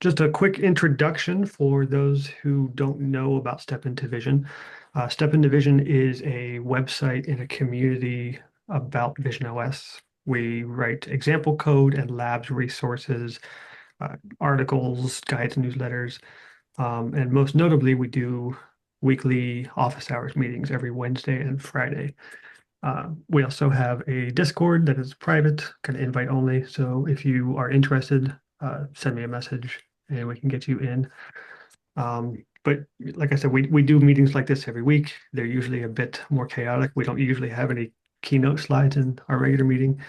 Just a quick introduction for those who don't know about Step Into Vision. Step Into Vision is a website and a community about Vision OS. We write example code and labs resources, articles, guides, newsletters, and most notably, we do weekly office hours meetings every Wednesday and Friday. We also have a Discord that is private, kind of invite only. So if you are interested, send me a message and we can get you in. But like I said, we do meetings like this every week. They're usually a bit more chaotic. We don't usually have any keynote slides in our regular meeting.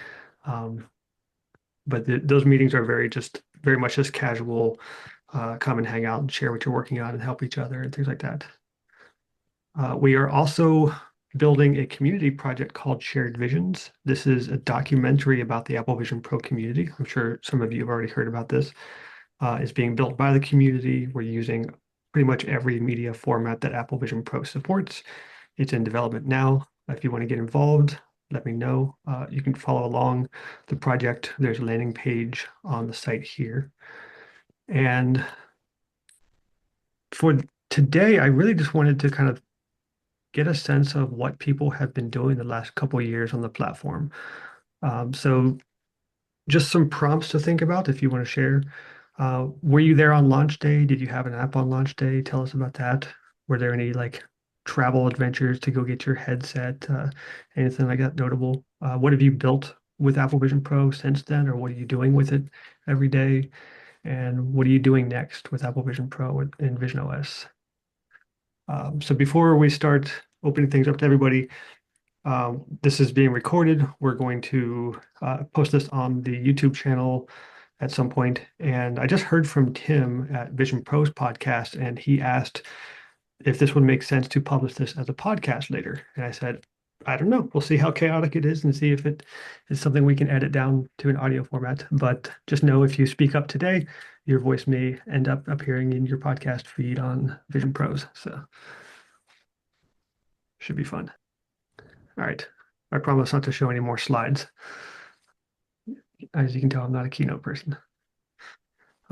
Um, but those meetings are very much just casual, come and hang out and share what you're working on and help each other and things like that. We are also building a community project called Shared Visions. This is a documentary about the Apple Vision Pro community. I'm sure some of you have already heard about this. It's being built by the community. We're using pretty much every media format that Apple Vision Pro supports. It's in development now. If you want to get involved, let me know. You can follow along the project. There's a landing page on the site here. And for today, I really just wanted to kind of get a sense of what people have been doing the last couple of years on the platform. So just some prompts to think about if you want to share. Were you there on launch day? Did you have an app on launch day? Tell us about that. Were there any like travel adventures to go get your headset? Anything like that notable? What have you built with Apple Vision Pro since then, or what are you doing with it every day? And what are you doing next with Apple Vision Pro and Vision OS? So before we start opening things up to everybody, this is being recorded. We're going to post this on the YouTube channel at some point. And I just heard from Tim at Vision Pros podcast, and he asked if this would make sense to publish this as a podcast later. And I said, I don't know. We'll see how chaotic it is and see if it is something we can edit down to an audio format. But just know if you speak up today, your voice may end up appearing in your podcast feed on Vision Pros. So should be fun. All right. I promise not to show any more slides. As you can tell, I'm not a keynote person.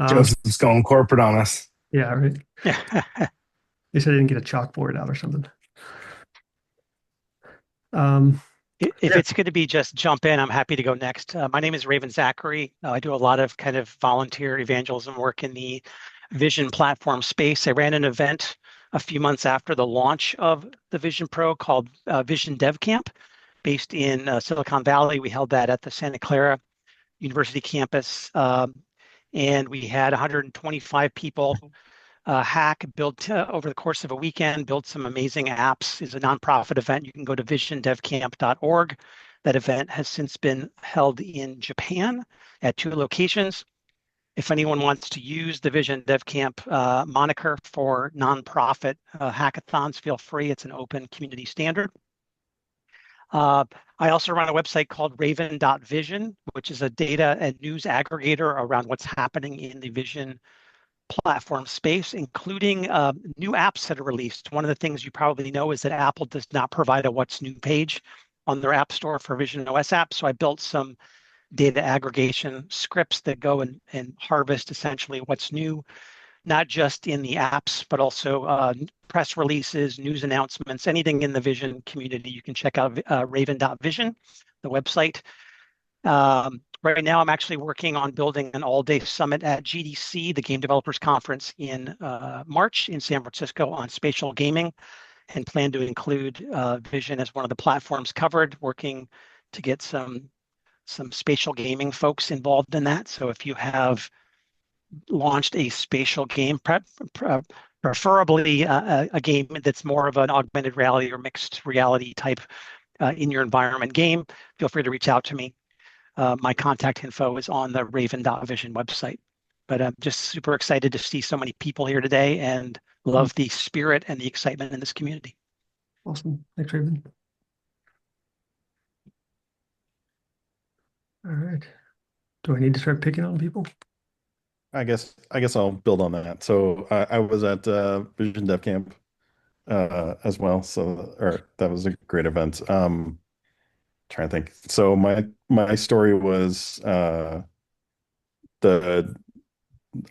Joseph's going corporate on us. Yeah, right. Yeah. They said I didn't get a chalkboard out or something. Um, If yeah, it's going to be just jump in, I'm happy to go next. My name is Raven Zachary. I do a lot of kind of volunteer evangelism work in the Vision platform space. I ran an event a few months after the launch of the Vision Pro called Vision Dev Camp, based in Silicon Valley. We held that at the Santa Clara University campus, and we had 125 people hack, built over the course of a weekend, built some amazing apps. It's a nonprofit event. You can go to visiondevcamp.org. That event has since been held in Japan at 2 locations. If anyone wants to use the Vision Dev Camp moniker for nonprofit hackathons, feel free. It's an open community standard. I also run a website called raven.vision, which is a data and news aggregator around what's happening in the Vision platform space, including new apps that are released. One of the things you probably know is that Apple does not provide a what's new page on their app store for Vision OS apps. So I built some data aggregation scripts that go and harvest essentially what's new, not just in the apps, but also press releases, news announcements, anything in the Vision community. You can check out raven.vision, the website. Right now, I'm actually working on building an all-day summit at GDC, the Game Developers Conference in March in San Francisco on spatial gaming, and plan to include Vision as one of the platforms covered, working to get some spatial gaming folks involved in that. So if you have launched a spatial game, preferably a game that's more of an augmented reality or mixed reality type in your environment game, feel free to reach out to me. My contact info is on the raven.vision website. But I'm just super excited to see so many people here today and love the spirit and the excitement in this community. awesome. Thanks, Raven. All right. Do I need to start picking on people? I guess I'll build on that. So I was at Vision Dev Camp as well. Or that was a great event. Trying to think. So my story was the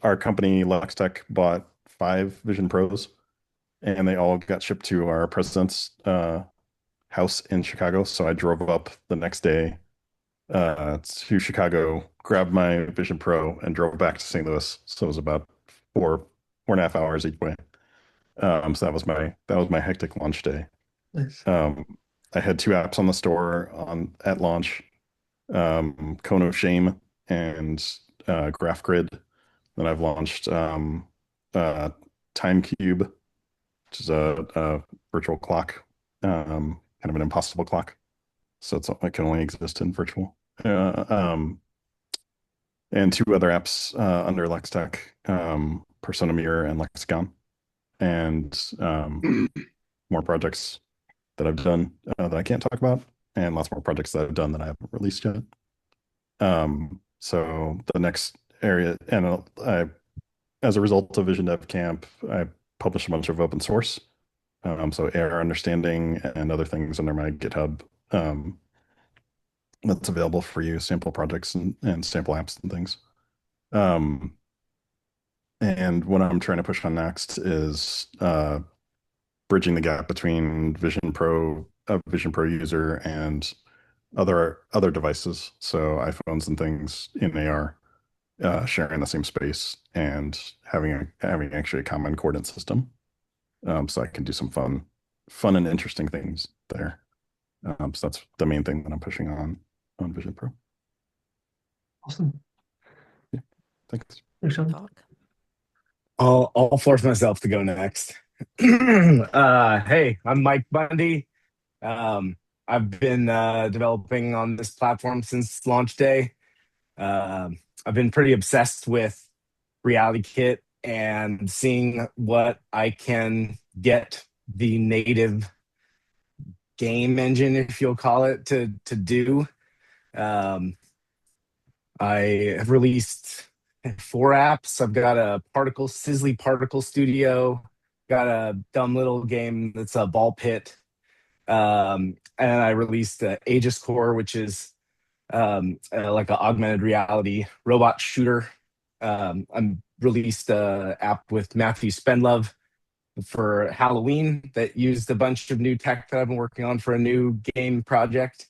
our company LuxTech bought 5 Vision Pros, and they all got shipped to our president's house in Chicago. So I drove up the next day to Chicago, grabbed my Vision Pro, and drove back to St. Louis. So it was about 4.5 hours each way. So that was my hectic launch day. Nice. I had 2 apps on the store at launch, Cone of Shame and Graph Grid. Then I've launched Time Cube, which is a virtual clock, kind of an impossible clock. So it can only exist in virtual. And 2 other apps under LexTech, Persona Mirror and Lexicon, and more projects that I've done that I can't talk about, and lots more projects that I've done that I haven't released yet. So the next area, and as a result of Vision Dev Camp, I published a bunch of open source. So AR understanding and other things under my GitHub that's available for you, sample projects and sample apps and things. And what I'm trying to push on next is bridging the gap between a Vision Pro user and other devices. So iPhones and things in AR, sharing the same space and having actually a common coordinate system. So I can do some fun and interesting things there. So that's the main thing that I'm pushing on Vision Pro. Awesome. Thanks. Thanks, Sean. Talk. I'll force myself to go next. Hey, I'm Mike Bundy. I've been developing on this platform since launch day. I've been pretty obsessed with RealityKit and seeing what I can get the native game engine, if you'll call it, to do. I have released 4 apps. I've got a Sizzly Particle Studio, got a dumb little game that's a ball pit. And I released Aegis Core, which is like an augmented reality robot shooter. I released an app with Matthew Spendlove for Halloween that used a bunch of new tech that I've been working on for a new game project.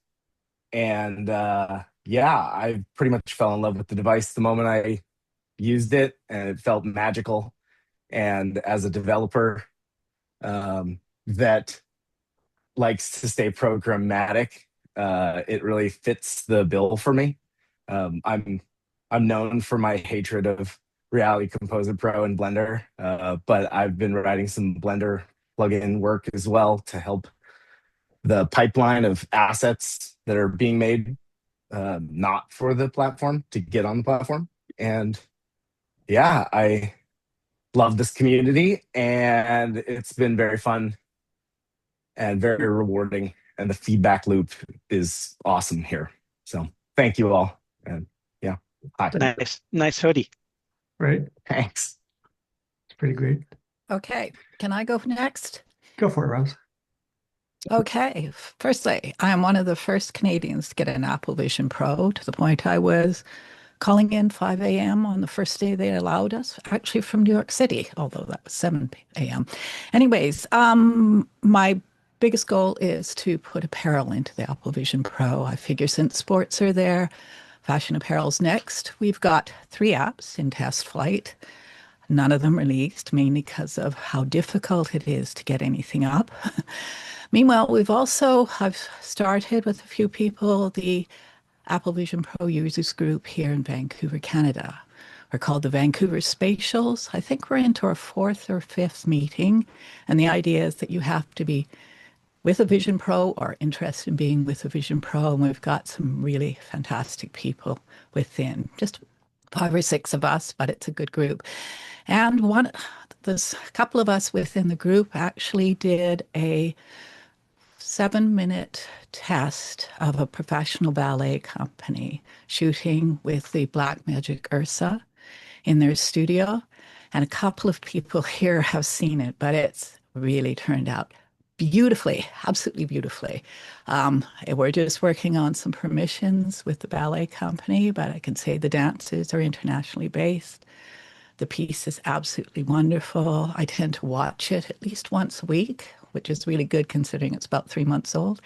And yeah, I pretty much fell in love with the device the moment I used it, and it felt magical. And as a developer that likes to stay programmatic, it really fits the bill for me. I'm known for my hatred of Reality Composer Pro and Blender, but I've been writing some Blender plugin work as well to help the pipeline of assets that are being made not for the platform to get on the platform. And yeah, I love this community, and it's been very fun and very rewarding, and the feedback loop is awesome here. So thank you all. And yeah, hi. Nice hoodie. Right. Thanks. It's pretty great. Okay, can I go next? Go for it, Roz. Okay, firstly, I am one of the first Canadians to get an Apple Vision Pro, to the point I was calling in 5 a.m. on the first day they allowed us, actually from New York City, although that was 7 a.m. Anyways, my biggest goal is to put apparel into the Apple Vision Pro. I figure since sports are there, fashion apparel's next. We've got 3 apps in test flight, none of them released, mainly because of how difficult it is to get anything up. Meanwhile, I've started with a few people, the Apple Vision Pro users group here in Vancouver, Canada. We're called the Vancouver Spatials. I think we're into our 4th or 5th meeting. And the idea is that you have to be with a Vision Pro or interested in being with a Vision Pro. And we've got some really fantastic people within, just 5 or 6 of us, but it's a good group. And there's a couple of us within the group actually did a 7-minute test of a professional ballet company shooting with the Blackmagic Ursa in their studio. And a couple of people here have seen it, but it's really turned out beautifully, absolutely beautifully. We're just working on some permissions with the ballet company, but I can say the dancers are internationally based. The piece is absolutely wonderful. I tend to watch it at least once a week, which is really good considering it's about 3 months old.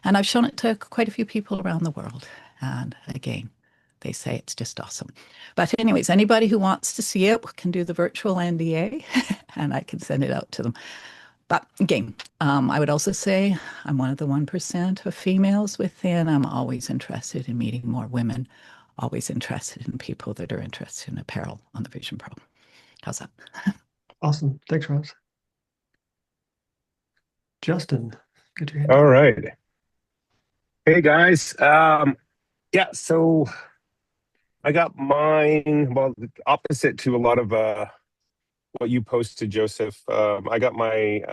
And I've shown it to quite a few people around the world. And again, they say it's just awesome. But anyways, anybody who wants to see it can do the virtual NDA and I can send it out to them. But again, I would also say I'm one of the 1% of females within. I'm always interested in meeting more women, always interested in people that are interested in apparel on the Vision Pro. How's that? Awesome. Thanks, Ross. Justin, get your hand All up. right. Hey guys. Yeah, so I got mine, well, opposite to a lot of what you posted, Joseph. I got my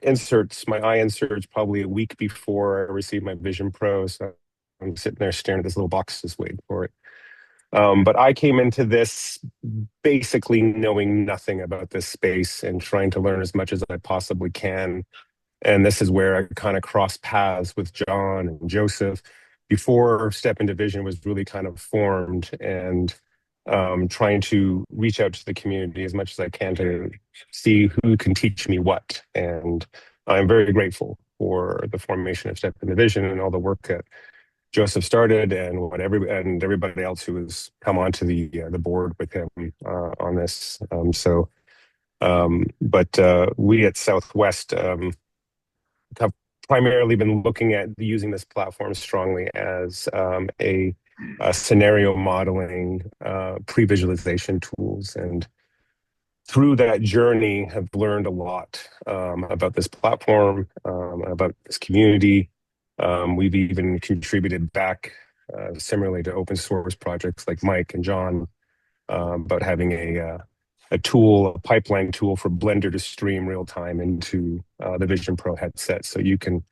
inserts, my eye inserts, probably a week before I received my Vision Pro. So I'm sitting there staring at this little box, just waiting for it. But I came into this basically knowing nothing about this space and trying to learn as much as I possibly can. And this is where I kind of crossed paths with John and Joseph before Step Into Vision was really kind of formed, and trying to reach out to the community as much as I can to see who can teach me what. And I'm very grateful for the formation of Step Into Vision and all the work that Joseph started, and what everybody else who has come onto the board with him on this. But we at Southwest have primarily been looking at using this platform strongly as a scenario modeling, pre-visualization tools, and through that journey have learned a lot about this platform, about this community. We've even contributed back similarly to open source projects like Mike and John about having a tool, a pipeline tool for Blender to stream real time into the Vision Pro headset, so you can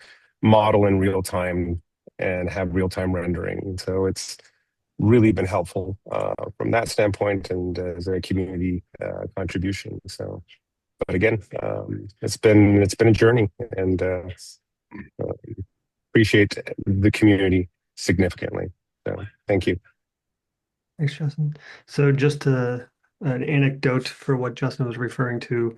model in real time and have real time rendering. So it's really been helpful from that standpoint, and as a community contribution. So, but again, it's been a journey, and appreciate the community significantly. So thank you. Thanks, Justin. So just an anecdote for what Justin was referring to.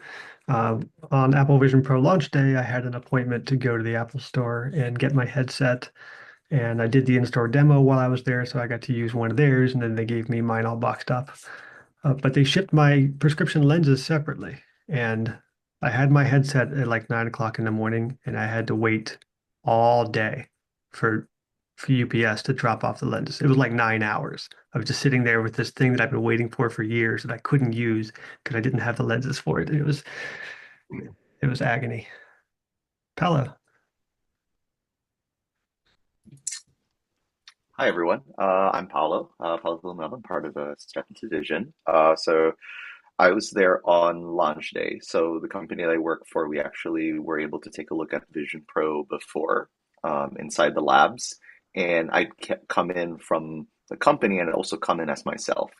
On Apple Vision Pro launch day, I had an appointment to go to the Apple Store and get my headset. And I did the in-store demo while I was there, so I got to use one of theirs, and then they gave me mine all boxed up. But they shipped my prescription lenses separately. And I had my headset at like 9 o'clock in the morning, and I had to wait all day for UPS to drop off the lenses. It was like 9 hours. I was just sitting there with this thing that I've been waiting for years that I couldn't use because I didn't have the lenses for it. It was agony. Paolo. Hi, everyone. I'm Paolo, Paolo Villanova. I'm part of Step Into Vision. So I was there on launch day. So the company that I work for, we actually were able to take a look at Vision Pro before inside the labs. And I come in from the company and also come in as myself.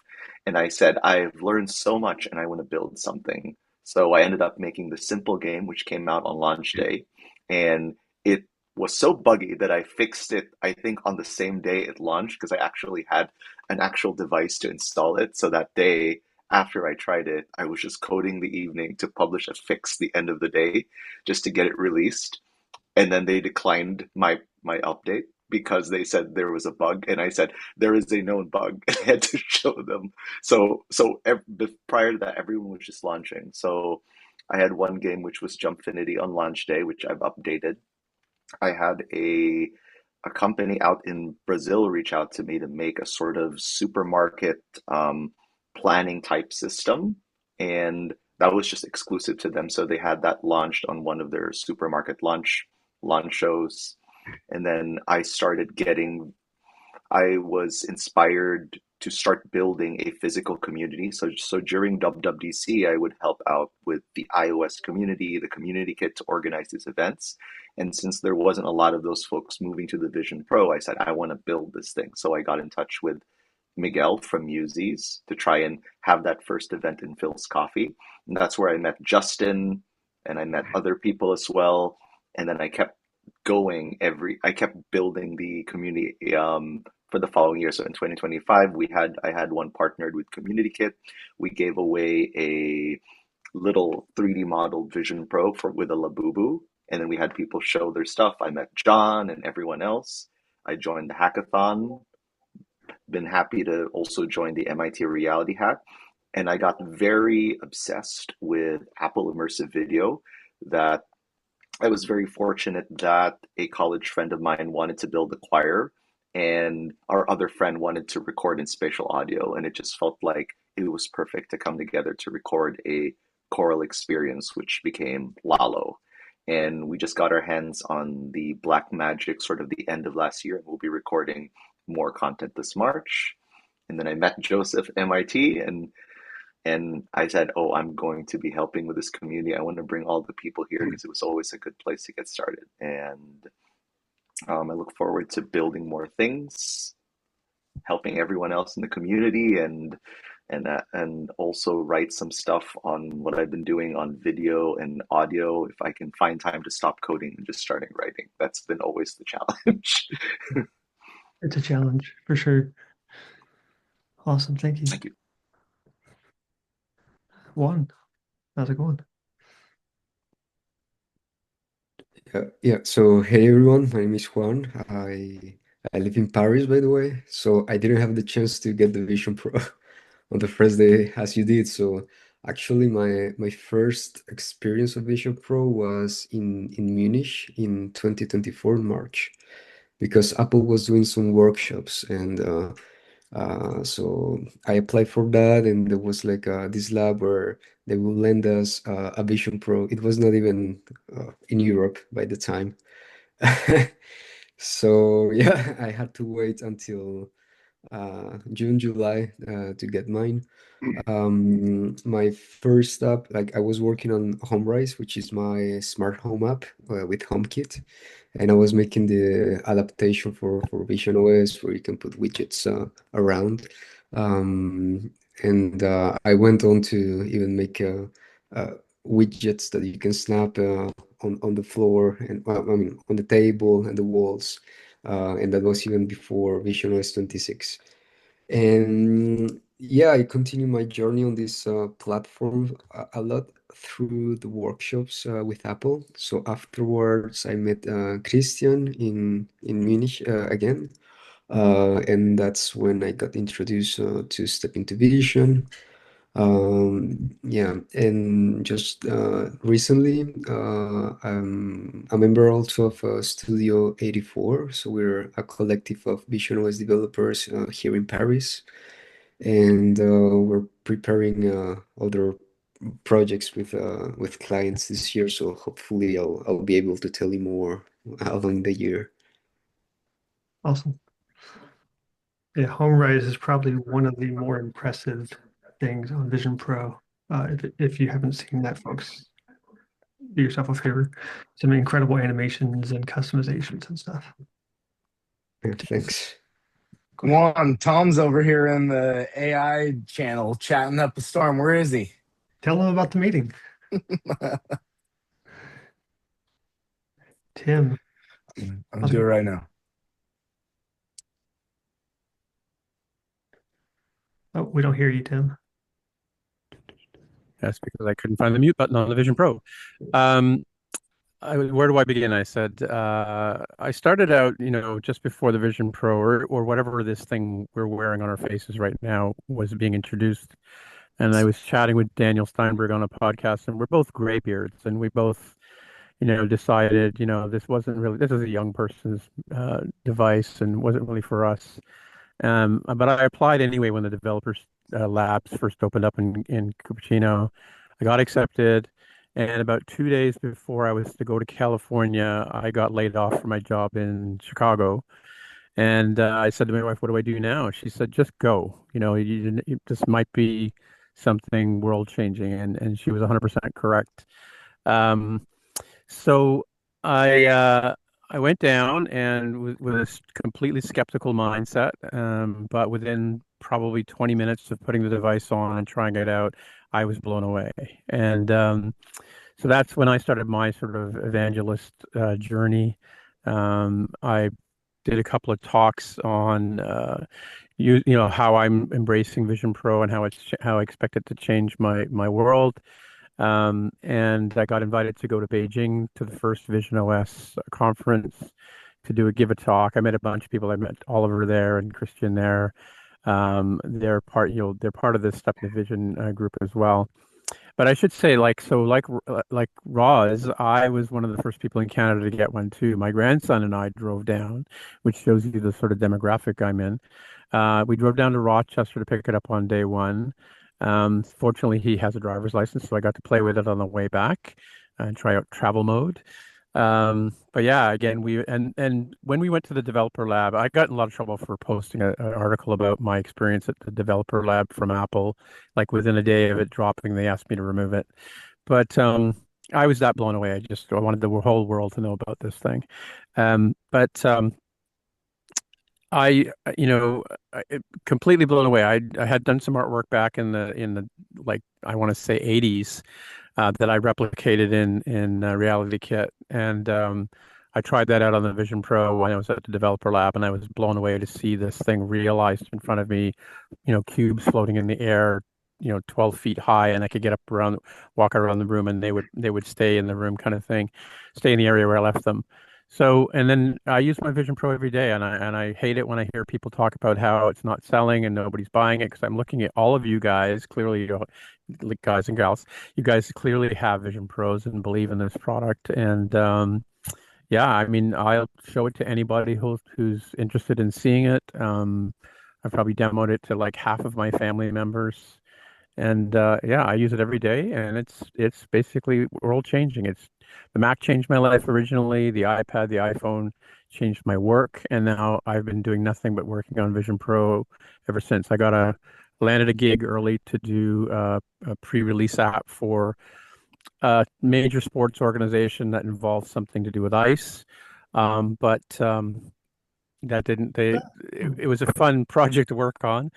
And I said, I've learned so much and I want to build something. So I ended up making the simple game, which came out on launch day. And it was so buggy that I fixed it, I think, on the same day it launched, because I actually had an actual device to install it. So that day after I tried it, I was just coding the evening to publish a fix the end of the day just to get it released. And then they declined my update because they said there was a bug, and I said there is a known bug, and I had to show them. Prior to that, everyone was just launching. So I had one game which was Jumpfinity on launch day, which I've updated. I had a company out in Brazil reach out to me to make a sort of supermarket planning type system, and that was just exclusive to them. So they had that launched on one of their supermarket launch shows, and then I was inspired to start building a physical community. So during WWDC, I would help out with the iOS community, the community kit, to organize these events. And since there wasn't a lot of those folks moving to the Vision Pro, I said, I want to build this thing. So I got in touch with Miguel from Muses to try and have that first event in Phil's Coffee. And that's where I met Justin, and I met other people as well. And then I kept building the community for the following year. So in 2025, I had one partnered with CommunityKit. We gave away a little 3D model Vision Pro with a Labubu, and then we had people show their stuff. I met John and everyone else. I joined the hackathon. Been happy to also join the MIT Reality Hack, and I got very obsessed with Apple Immersive Video. That I was very fortunate that a college friend of mine wanted to build a choir, and our other friend wanted to record in spatial audio, and it just felt like it was perfect to come together to record a choral experience, which became Lalo. And we just got our hands on the Black Magic sort of the end of last year, and we'll be recording more content this March. And then I met Joseph at MIT, and I said, "Oh, I'm going to be helping with this community. I want to bring all the people here because it was always a good place to get started." And I look forward to building more things, helping everyone else in the community, and also write some stuff on what I've been doing on video and audio. If I can find time to stop coding and just starting writing, that's been always the challenge. It's a challenge for sure. Awesome. Thank you. Thank you. Juan, how's it going? Yeah. So hey everyone, my name is Juan. I live in Paris, by the way. So I didn't have the chance to get the Vision Pro on the first day as you did. So actually, my first experience of Vision Pro was in Munich in 2024 March, because Apple was doing some workshops, and so I applied for that, and there was like this lab where they will lend us a Vision Pro. It was not even in Europe by the time. So yeah, I had to wait until June, July to get mine. My first app, like I was working on HomeRise, which is my smart home app with HomeKit, and I was making the adaptation for Vision OS where you can put widgets around. And I went on to even make widgets that you can snap on the floor and I mean on the table and the walls, and that was even before Vision OS 26. And yeah, I continue my journey on this platform a lot through the workshops with Apple. So afterwards, I met Christian in Munich again, and that's when I got introduced to Step Into Vision. Yeah, and just recently, I'm a member also of Studio 84. So we're a collective of Vision OS developers here in Paris, and we're preparing other projects with clients this year. So hopefully, I'll be able to tell you more along the year. Awesome. Yeah, HomeRise is probably one of the more impressive things on Vision Pro. If you haven't seen that, folks, do yourself a favor. Some incredible animations and customizations and stuff. Yeah, thanks. Juan, Tom's over here in the AI channel chatting up a storm. Where is he? Tell them about the meeting. Tim. I'll do it right now. Oh, we don't hear you, Tim. That's because I couldn't find the mute button on the Vision Pro. Where do I begin? I said I started out, just before the Vision Pro or whatever this thing we're wearing on our faces right now was being introduced. And I was chatting with Daniel Steinberg on a podcast, and we're both graybeards, and we both, decided, this is a young person's device and wasn't really for us. But I applied anyway when the developers labs first opened up in Cupertino. I got accepted, and about 2 days before I was to go to California, I got laid off from my job in Chicago. And I said to my wife, "What do I do now?" She said, "Just go. This might be something world changing," and she was 100% correct. So I went down and with a completely skeptical mindset, but within probably 20 minutes of putting the device on and trying it out, I was blown away. And so that's when I started my sort of evangelist journey. I did a couple of talks on you know how I'm embracing Vision Pro and how I expect it to change my world. And I got invited to go to Beijing to the first Vision OS conference to give a talk. I met a bunch of people. I met Oliver there and Christian there. They're part of this Step in the Vision group as well. But I should say, like Roz, I was one of the first people in Canada to get one too. My grandson and I drove down, which shows you the sort of demographic I'm in. We drove down to Rochester to pick it up on day one. Fortunately, he has a driver's license, so I got to play with it on the way back and try out travel mode. But yeah, again, and when we went to the developer lab, I got in a lot of trouble for posting an article about my experience at the developer lab from Apple. Like within a day of it dropping, they asked me to remove it. But I was that blown away. I wanted the whole world to know about this thing. But I, you know, completely blown away. I had done some artwork back in the like I want to say 80s that I replicated in Reality Kit, and I tried that out on the Vision Pro when I was at the developer lab, and I was blown away to see this thing realized in front of me. You know, cubes floating in the air, 12 feet high, and I could get up around, walk around the room, and they would stay in the room, kind of thing, stay in the area where I left them. So, and then I use my Vision Pro every day, and I hate it when I hear people talk about how it's not selling and nobody's buying it, because I'm looking at all of you guys, clearly, like guys and gals, you guys clearly have Vision Pros and believe in this product. And yeah, I mean, I'll show it to anybody who's interested in seeing it. I've probably demoed it to like half of my family members. And yeah, I use it every day, and it's basically world changing. The Mac changed my life originally. The iPad, the iPhone changed my work, and now I've been doing nothing but working on Vision Pro ever since. Landed a gig early to do a pre-release app for a major sports organization that involves something to do with ice. But that didn't. It was a fun project to work on.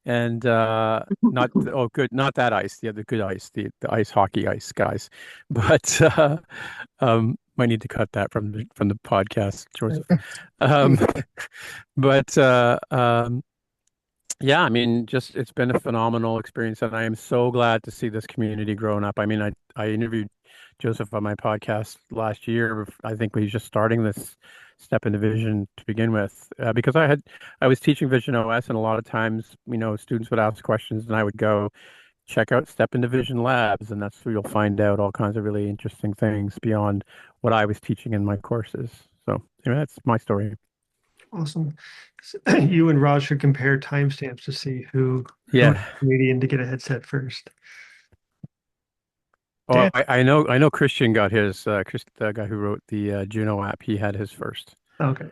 And not oh good, not that ice, the good ice, the ice hockey ice guys. But might need to cut that from the podcast, Joseph. um but yeah, I mean, just it's been a phenomenal experience, and I am so glad to see this community growing up. I mean, I interviewed Joseph on my podcast last year. I think we was just starting this Step into Vision to begin with, because I was teaching Vision OS, and a lot of times, students would ask questions, and I would go check out Step into Vision Labs, and that's where you'll find out all kinds of really interesting things beyond what I was teaching in my courses. So anyway, that's my story. Awesome. You and Raj should compare timestamps to see who comedian to get a headset first. Oh, I know Christian got his, the guy who wrote the Juno app, he had his first. Okay.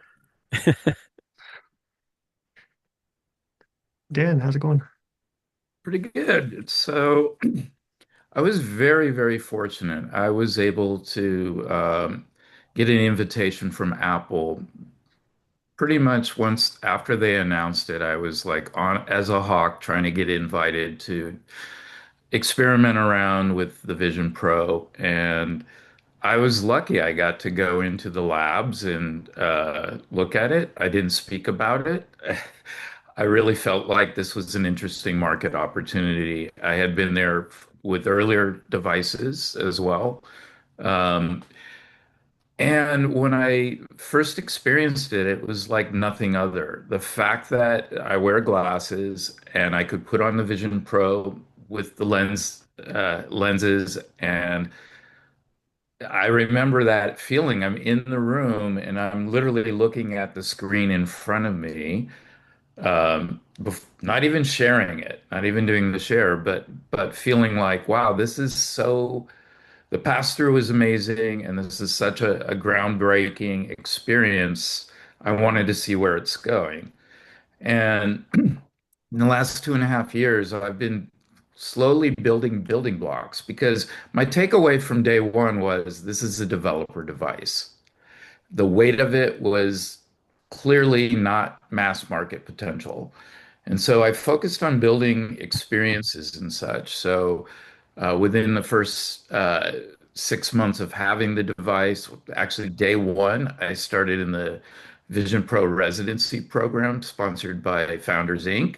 Dan, how's it going? Pretty good. So I was very, very fortunate. I was able to get an invitation from Apple pretty much once after they announced it. I was like on as a hawk trying to get invited to experiment around with the Vision Pro, and I was lucky. I got to go into the labs and look at it. I didn't speak about it. I really felt like this was an interesting market opportunity. I had been there with earlier devices as well. Um, and when I first experienced it, it was like nothing other. The fact that I wear glasses and I could put on the Vision Pro with the lenses, and I remember that feeling. I'm in the room and I'm literally looking at the screen in front of me, not even sharing it, not even doing the share, but feeling like, wow, this is so. The pass through is amazing, and this is such a groundbreaking experience. I wanted to see where it's going. And in the last 2.5 years, I've been slowly building building blocks because my takeaway from day one was this is a developer device. The weight of it was clearly not mass market potential. And so I focused on building experiences and such. So within the first 6 months of having the device. Actually, day one, I started in the Vision Pro residency program sponsored by Founders Inc.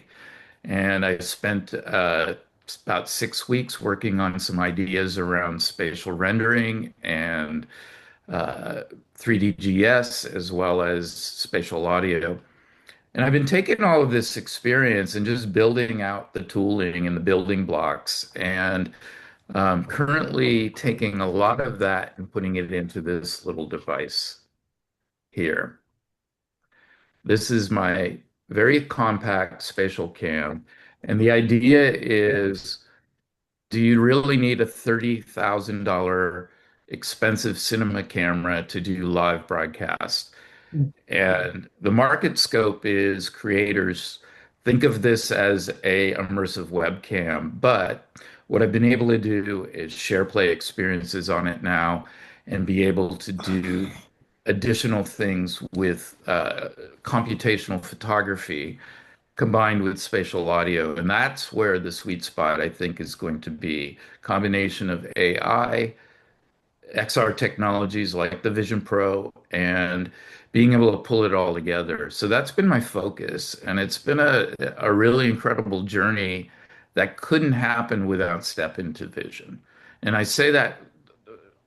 And I spent about 6 weeks working on some ideas around spatial rendering and 3D GS as well as spatial audio. And I've been taking all of this experience and just building out the tooling and the building blocks, and currently taking a lot of that and putting it into this little device here. This is my very compact spatial cam. And the idea is, do you really need a $30,000 expensive cinema camera to do live broadcast? And the market scope is creators think of this as a immersive webcam, but what I've been able to do is share play experiences on it now and be able to do additional things with computational photography combined with spatial audio. And that's where the sweet spot, I think, is going to be. Combination of AI, XR technologies like the Vision Pro, and being able to pull it all together. So that's been my focus. And it's been a really incredible journey that couldn't happen without Step Into Vision. And I say that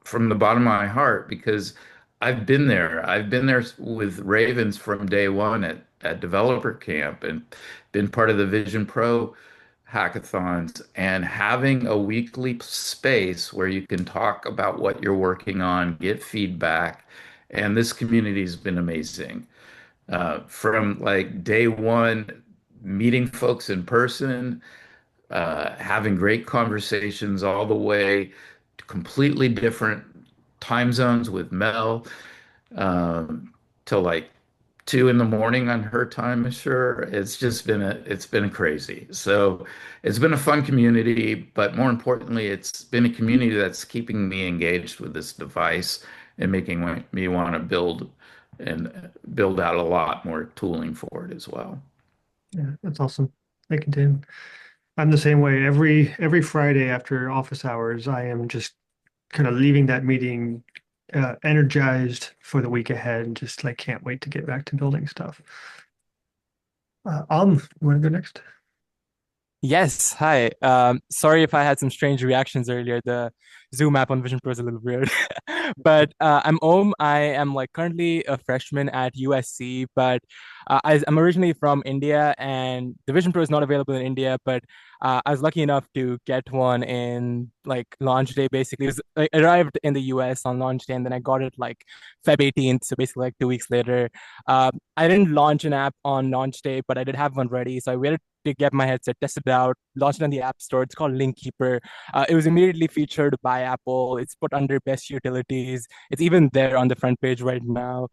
from the bottom of my heart because I've been there. I've been there with Ravens from day one at Developer Camp and been part of the Vision Pro hackathons, and having a weekly space where you can talk about what you're working on, get feedback. And this community has been amazing. From like day one, meeting folks in person, having great conversations all the way to completely different time zones with Mel, till like 2 in the morning on her time, I'm sure. It's been crazy. So it's been a fun community, but more importantly, it's been a community that's keeping me engaged with this device and making me want to build out a lot more tooling for it as well. Yeah, that's awesome. Thank you, Tim. I'm the same way. Every Friday after office hours, I am just kind of leaving that meeting energized for the week ahead, and just like can't wait to get back to building stuff. You want to go next? Yes, hi. Sorry if I had some strange reactions earlier. The Zoom app on Vision Pro is a little weird. But I'm Om. I am like currently a freshman at USC, but I'm originally from India, and the Vision Pro is not available in India, but I was lucky enough to get one in like launch day, basically. It arrived in the US on launch day, and then I got it like Feb 18th, so basically like 2 weeks later. I didn't launch an app on launch day, but I did have one ready, so I waited to get my headset, tested it out, launched it on the App Store. It's called Link Keeper. It was immediately featured by Apple. It's put under best utilities. It's even there on the front page right now.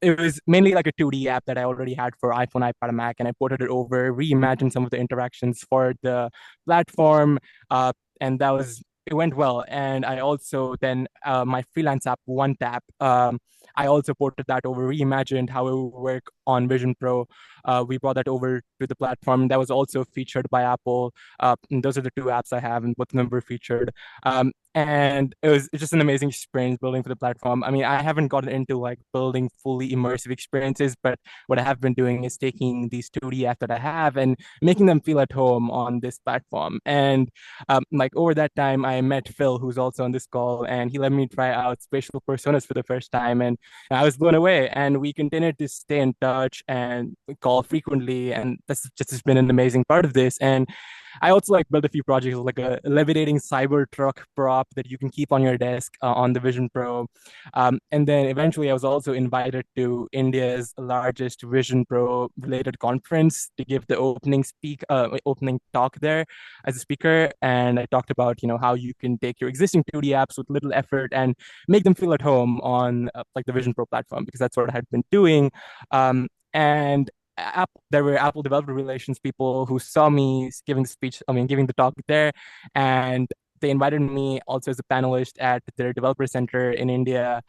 It was mainly like a 2D app that I already had for iPhone, iPad, and Mac, and I ported it over, reimagined some of the interactions for the platform, and it went well. And I also then my freelance app, OneTap, I also ported that over, reimagined how it would work on Vision Pro. We brought that over to the platform. That was also featured by Apple. And those are the two apps I have, and both of them were featured. And it's just an amazing experience building for the platform. I mean, I haven't gotten into like building fully immersive experiences, but what I have been doing is taking these 2D apps that I have and making them feel at home on this platform. And like over that time, I met Phil, who's also on this call, and he let me try out spatial personas for the first time, and I was blown away. And we continued to stay in touch and call frequently, and that's just been an amazing part of this. And I also like built a few projects like a levitating cyber truck prop that you can keep on your desk on the Vision Pro. And then eventually I was also invited to India's largest Vision Pro related conference to give the opening talk there as a speaker. And I talked about, how you can take your existing 2D apps with little effort and make them feel at home on like the Vision Pro platform, because that's what I had been doing. And there were Apple developer relations people who saw me giving the talk there, and they invited me also as a panelist at their developer center in India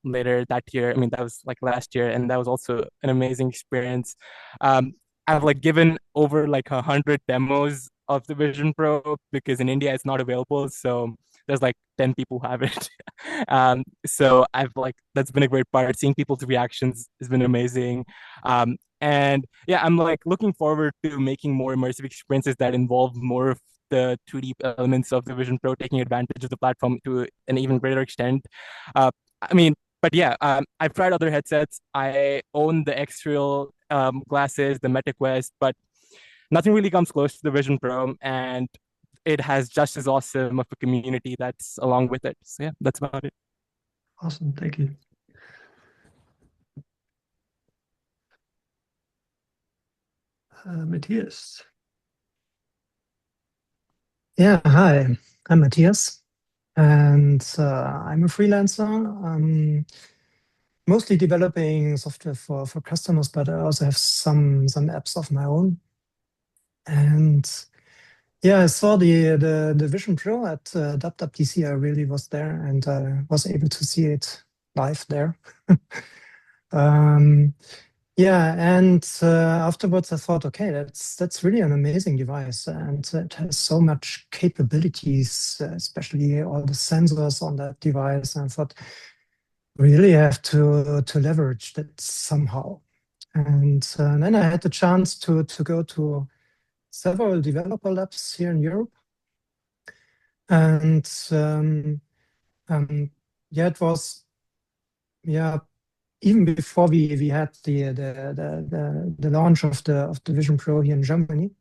later that year. I mean, that was like last year, and that was also an amazing experience. I've like given over like 100 demos of the Vision Pro because in India it's not available. So there's like 10 people who have it. So that's been a great part. Seeing people's reactions has been amazing. And yeah, I'm like looking forward to making more immersive experiences that involve more of the 2D elements of the Vision Pro, taking advantage of the platform to an even greater extent. I mean, but yeah, I've tried other headsets. I own the X-Real glasses, the MetaQuest, but nothing really comes close to the Vision Pro, and it has just as awesome of a community that's along with it. So yeah, that's about it. Awesome. Thank you. Matthias. Yeah, hi, I'm Matthias, and I'm a freelancer. Mostly developing software for customers, but I also have some apps of my own. And yeah, I saw the Vision Pro at WWDC. I really was there and was able to see it live there. Yeah, and afterwards I thought, okay, that's really an amazing device, and it has so much capabilities, especially all the sensors on that device. And I thought, really have to leverage that somehow. And then I had the chance to go to several developer labs here in Europe, and yeah, it was even before we had the launch of the Vision Pro here in Germany.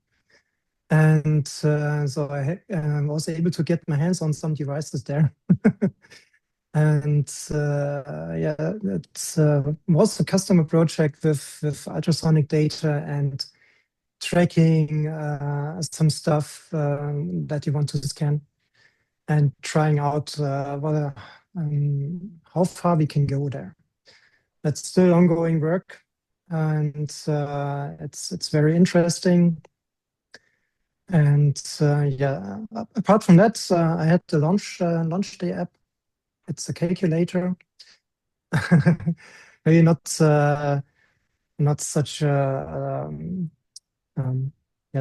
And so I was able to get my hands on some devices there. And yeah, it was a customer project with ultrasonic data and tracking some stuff that you want to scan, and trying out how far we can go there. That's still ongoing work, and it's very interesting. And yeah, apart from that, I had the launch day app. It's a calculator. Maybe not such a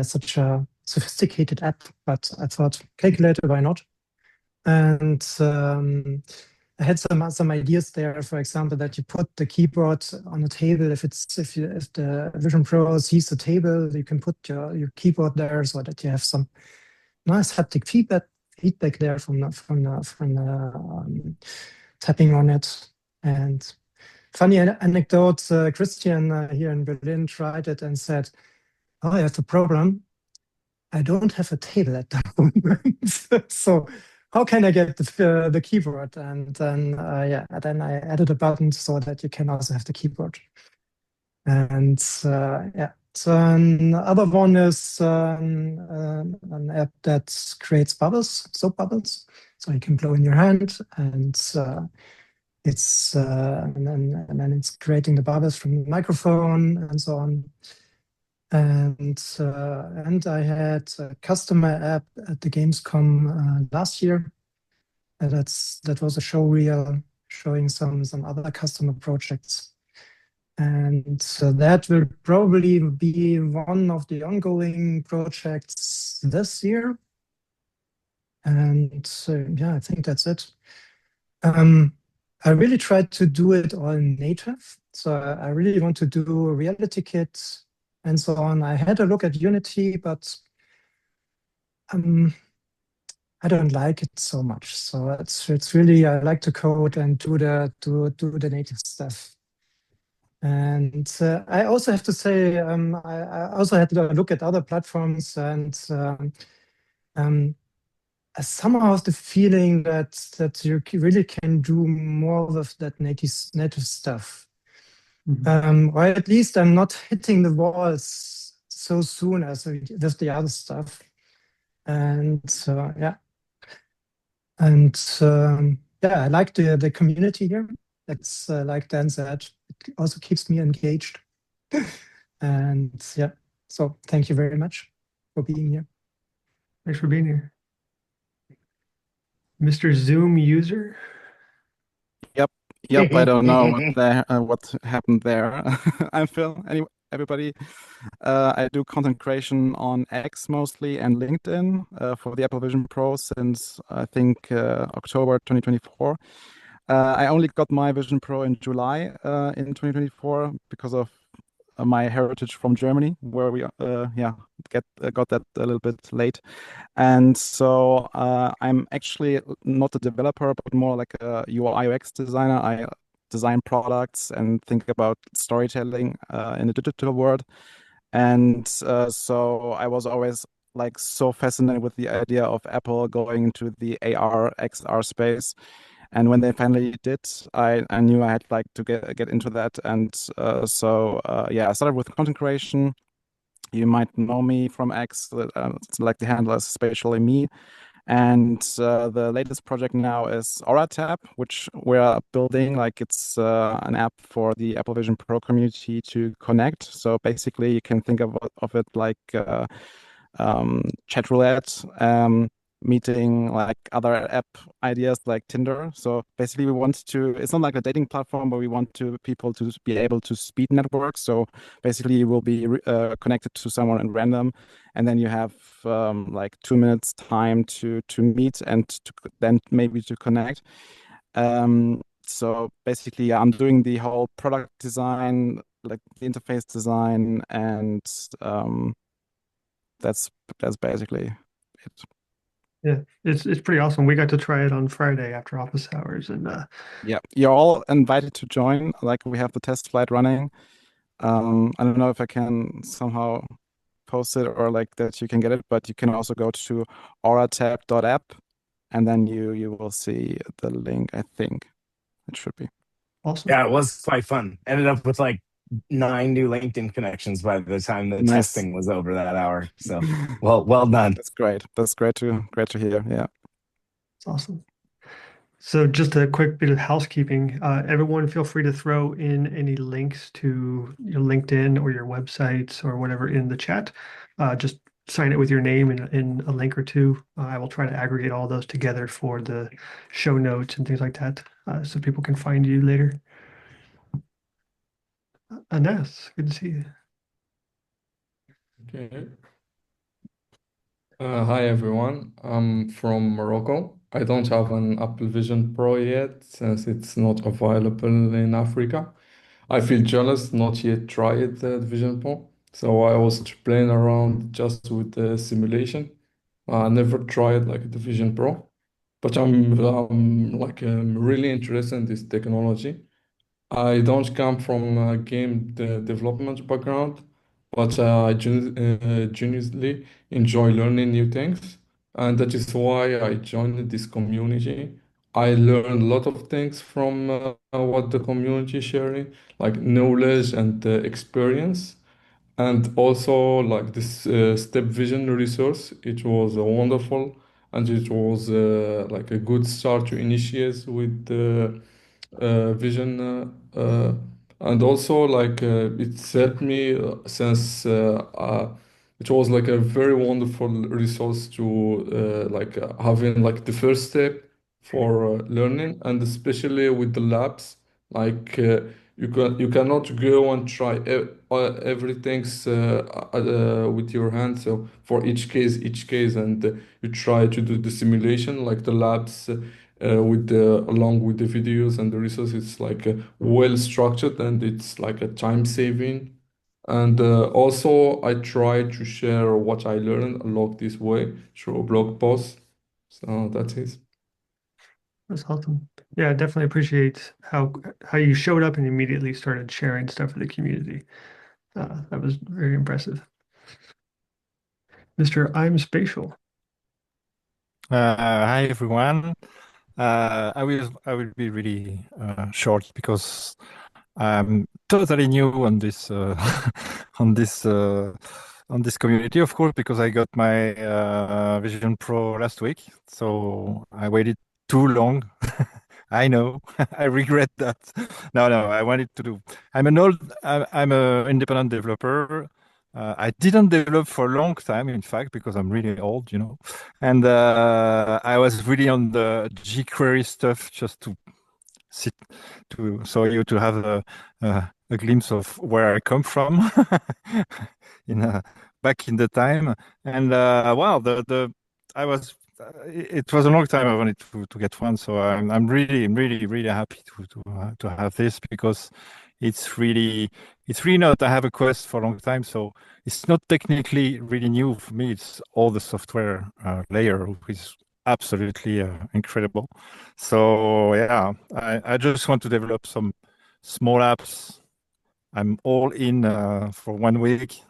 such a sophisticated app, but I thought calculator, why not? And I had some ideas there. For example, that you put the keyboard on a table. If the Vision Pro sees the table, you can put your keyboard there so that you have some nice haptic feedback there from tapping on it. And funny anecdote: Christian here in Berlin tried it and said, "Oh, I have a problem. I don't have a table at the moment. So how can I get the keyboard?" And then then I added a button so that you can also have the keyboard. And yeah, so another one is an app that creates bubbles, soap bubbles, so you can blow in your hand, and it's and then it's creating the bubbles from the microphone and so on. And I had a customer app at the Gamescom last year. That was a show reel showing some other customer projects. And so that will probably be one of the ongoing projects this year. And yeah, I think that's it. I really tried to do it all native. So I really want to do a reality kit and so on. I had a look at Unity, but I don't like it so much. So it's really, I like to code and do the native stuff. And I also have to say, I also had to look at other platforms, and I somehow have the feeling that you really can do more with that native stuff. Or at least I'm not hitting the walls so soon as with the other stuff. And yeah. And yeah, I like the community here. That's like Dan said, it also keeps me engaged. And yeah, so thank you very much for being here. Thanks for being here. Mr. Zoom user. Yep. I don't know what happened there. I'm Phil. Anyway, everybody. I do content creation on X mostly and LinkedIn for the Apple Vision Pro since I think October 2024. I only got my Vision Pro in July in 2024 because of my heritage from Germany, where we got that a little bit late. And so I'm actually not a developer, but more like a UI UX designer. I design products and think about storytelling in the digital world. And so I was always like so fascinated with the idea of Apple going into the AR, XR space. And when they finally did, I knew I had like to get into that. And I started with content creation. You might know me from X, it's like the handle is spatially me. And the latest project now is AuraTap, which we're building. Like it's an app for the Apple Vision Pro community to connect. So basically, you can think of it like chat roulette, meeting like other app ideas like Tinder. So basically, it's not like a dating platform, but we want people to be able to speed network. So basically, you will be connected to someone at random, and then you have like 2 minutes time to meet and then maybe to connect. So basically, I'm doing the whole product design, like the interface design, and that's basically it. Yeah, it's pretty awesome. We got to try it on Friday after office hours, and yeah, you're all invited to join. Like we have the test flight running. I don't know if I can somehow post it or like that you can get it, but you can also go to auratap.app and then you will see the link. I think it should be awesome. Yeah, it was quite fun. Ended up with like 9 new LinkedIn connections by the time the Nice. testing was over that hour. So well done. That's great. That's great to hear. Yeah. It's awesome. So just a quick bit of housekeeping. Everyone feel free to throw in any links to your LinkedIn or your websites or whatever in the chat. Just sign it with your name in a link or two. I will try to aggregate all those together for the show notes and things like that, so people can find you later. Anas, good to see you. Okay. Hi everyone, I'm from Morocco. I don't have an Apple Vision Pro yet since it's not available in Africa. I feel jealous not yet tried the Vision Pro. So I was playing around just with the simulation. I never tried like the Vision Pro, but I'm really interested in this technology. I don't come from a development background, but I genuinely enjoy learning new things, and that is why I joined this community. I learned a lot of things from what the community is sharing, like knowledge and experience, and also like this Step Vision resource. It was wonderful, and it was like a good start to initiate with the vision and also like it's helped me since it was like a very wonderful resource to having like the first step for learning, and especially with the labs like you cannot go and try everything with your hand. So for each case, and you try to do the simulation like the labs with the along with the videos and the resources. It's like well structured, and it's like a time saving. And also I try to share what I learned along this way through a blog post. So that's it. That's awesome. Yeah, I definitely appreciate how you showed up and immediately started sharing stuff for the community. That was very impressive. Mr. I'm Spatial. Hi everyone. I will be really short because I'm totally new on this on this community, of course, because I got my Vision Pro last week, so I waited too long. I know. I regret that. No, I wanted to do. I'm an independent developer. I didn't develop for a long time, in fact, because I'm really old, and I was really on the jQuery stuff just to sit to have a glimpse of where I come from in back in the time. And wow, the I was it was a long time I wanted to get one, so I'm really happy to have this, because it's really not. I have a Quest for a long time, so it's not technically really new for me. It's all the software layer, which is absolutely incredible. So yeah, I just want to develop some small apps. I'm all in for 1 week,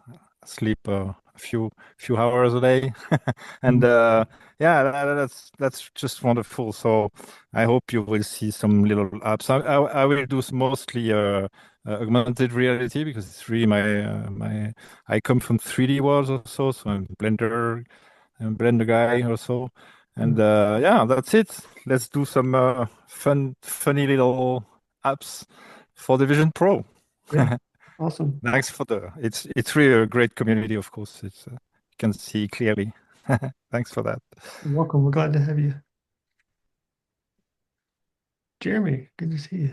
sleep a few hours a day, and yeah, that's just wonderful. So I hope you will see some little apps. I will do mostly augmented reality, because it's really my I come from 3D worlds also, so I'm Blender guy also, and yeah, that's it. Let's do some funny little apps for the Vision Pro. Yeah, awesome. Thanks for it's really a great community, of course. It's you can see clearly. Thanks for that. You're welcome. We're glad to have you. Jeremy, good to see you.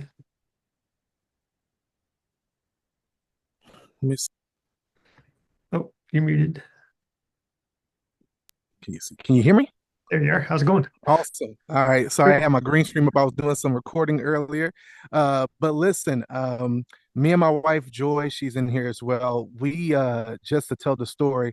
Miss, Oh, you're muted. can you hear me? There you are. How's it going? Awesome. All right. Sorry, I had my green screen up. I was doing some recording earlier. But listen, me and my wife Joy, she's in here as well. We just to tell the story,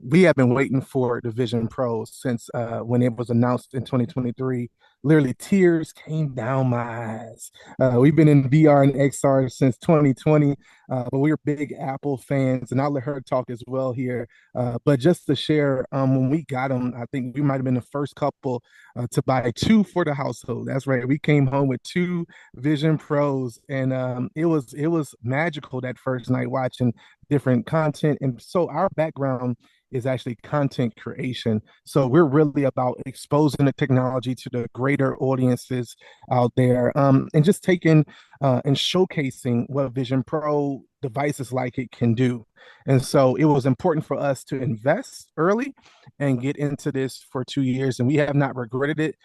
we have been waiting for the Vision Pro since when it was announced in 2023. Literally, tears came down my eyes. We've been in VR and XR since 2020, but we're big Apple fans, and I'll let her talk as well here. But just to share, when we got them, I think we might have been the first couple to buy two for the household. That's right. We came home with two Vision Pros, and it was magical that first night watching different content. And so our background is actually content creation. So we're really about exposing the technology to the greater audiences out there, and just taking and showcasing what Vision Pro devices like it can do. And so it was important for us to invest early and get into this for 2 years, and we have not regretted it.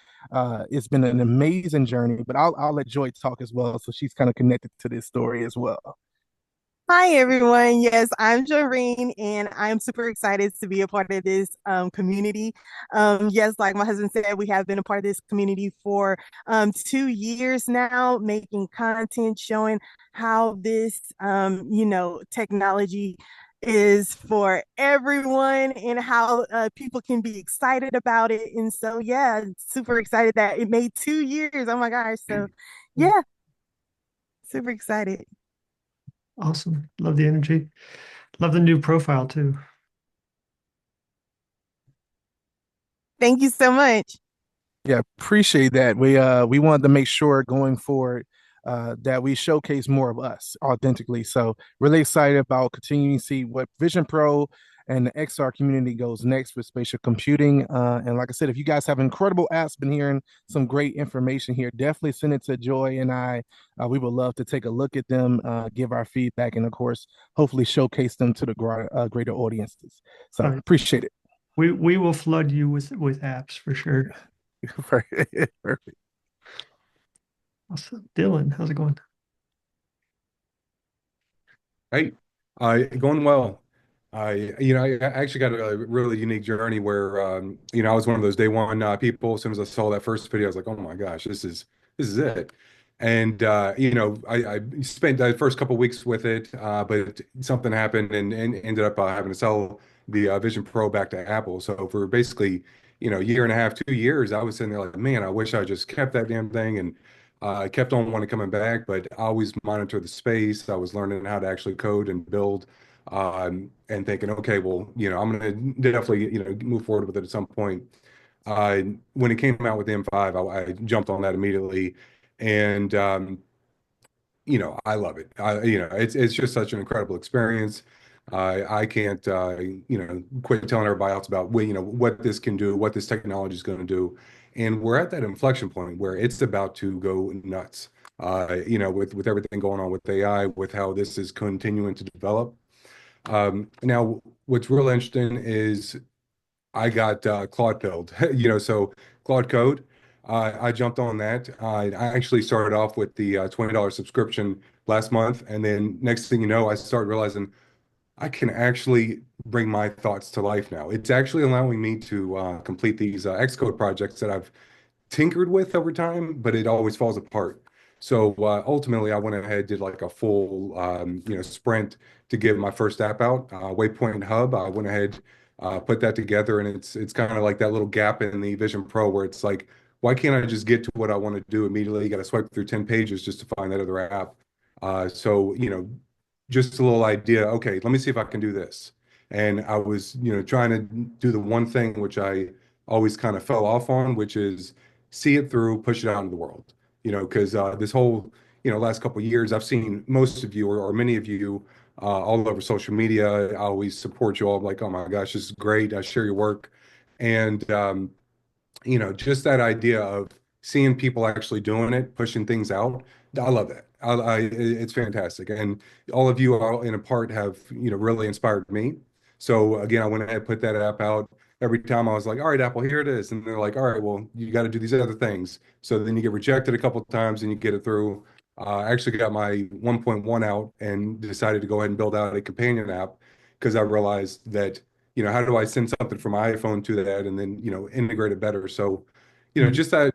It's been an amazing journey, but I'll let Joy talk as well, so she's kind of connected to this story as well. Hi, everyone. Yes, I'm Joreen, and I'm super excited to be a part of this community. Yes, like my husband said, we have been a part of this community for 2 years now, making content showing how this, technology is for everyone and how people can be excited about it. And so, yeah, super excited that it made 2 years. Oh my gosh. So, yeah, super excited. Awesome. Love the energy. Love the new profile too. Thank you so much. Yeah, appreciate that. We wanted to make sure going forward that we showcase more of us authentically. So really excited about continuing to see what Vision Pro and the XR community goes next with spatial computing. And like I said, if you guys have incredible apps, been hearing some great information here, definitely send it to Joy and I. We would love to take a look at them, give our feedback, and of course, hopefully showcase them to the greater audiences. So appreciate it. We will flood you with apps for sure. Perfect. Awesome. Dylan, how's it going? Hey, going well. I actually got a really unique journey where, I was one of those day one people. As soon as I saw that first video, I was like, oh my gosh, this is it. And I spent the first couple weeks with it, but something happened and ended up having to sell the Vision Pro back to Apple. So for basically, a year and a half, 2 years, I was sitting there like, man, I wish I just kept that damn thing. And I kept on wanting coming back, but I always monitor the space. I was learning how to actually code and build, and thinking, okay, well, I'm going to definitely, move forward with it at some point. When it came out with the M5, I jumped on that immediately, and I love it. It's just such an incredible experience. I can't, quit telling everybody else about what this can do, what this technology is going to do. And we're at that inflection point where it's about to go nuts, with everything going on with AI, with how this is continuing to develop. Now, what's real interesting is I got Claude build, so Claude Code. I jumped on that. I actually started off with the $20 subscription last month, and then next thing you know, I started realizing I can actually bring my thoughts to life now. It's actually allowing me to complete these Xcode projects that I've tinkered with over time, but it always falls apart. So ultimately, I went ahead, did like a full sprint to give my first app out, Waypoint Hub. I went ahead, put that together, and it's kind of like that little gap in the Vision Pro where it's like, why can't I just get to what I want to do immediately? You got to swipe through 10 pages just to find that other app. So just a little idea. Okay, let me see if I can do this. And I was trying to do the one thing which I always kind of fell off on, which is see it through, push it out into the world. Because this whole last couple of years, I've seen most of you or many of you all over social media. I always support you all. I'm like, oh my gosh, this is great. I share your work, and just that idea of seeing people actually doing it, pushing things out. I love that. It's fantastic, and all of you all in a part have really inspired me. So again, I went ahead and put that app out. Every time I was like, all right, Apple, here it is. And they're like, all right, well, you got to do these other things. So then you get rejected a couple of times and you get it through. I actually got my 1.1 out and decided to go ahead and build out a companion app because I realized that, how do I send something from my iPhone to that and then, integrate it better? So, just that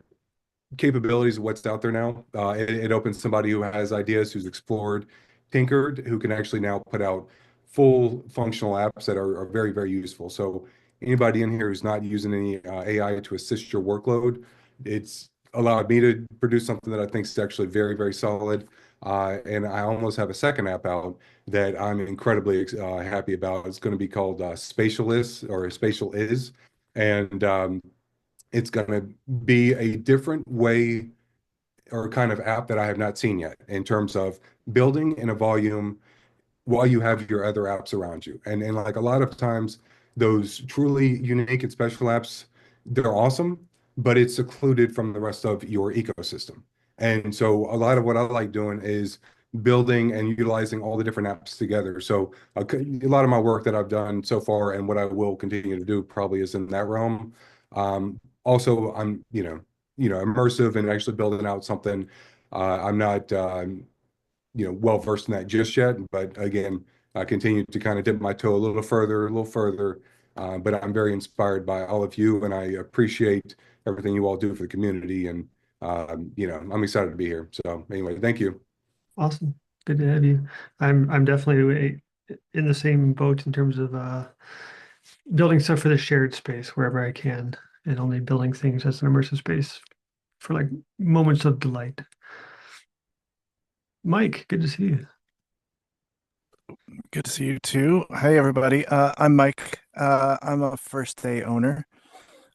capabilities of what's out there now. It opens somebody who has ideas, who's explored, tinkered, who can actually now put out full functional apps that are very, very useful. So anybody in here who's not using any AI to assist your workload, it's allowed me to produce something that I think is actually very, very solid. And I almost have a second app out that I'm incredibly happy about. It's going to be called Spatialist or Spatial Is. And it's going to be a different way or kind of app that I have not seen yet in terms of building in a volume while you have your other apps around you. And like a lot of times, those truly unique and special apps, they're awesome, but it's secluded from the rest of your ecosystem. And so a lot of what I like doing is building and utilizing all the different apps together. So a lot of my work that I've done so far and what I will continue to do probably is in that realm. Also, I'm, immersive and actually building out something. I'm not, well versed in that just yet, but again, I continue to kind of dip my toe a little further. But I'm very inspired by all of you, and I appreciate everything you all do for the community. And I'm excited to be here. So anyway, thank you. Awesome. Good to have you. I'm definitely in the same boat in terms of building stuff for the shared space wherever I can, and only building things as an immersive space for like moments of delight. Mike, good to see you. Good to see you too. Hey, everybody. I'm Mike. I'm a First Day owner.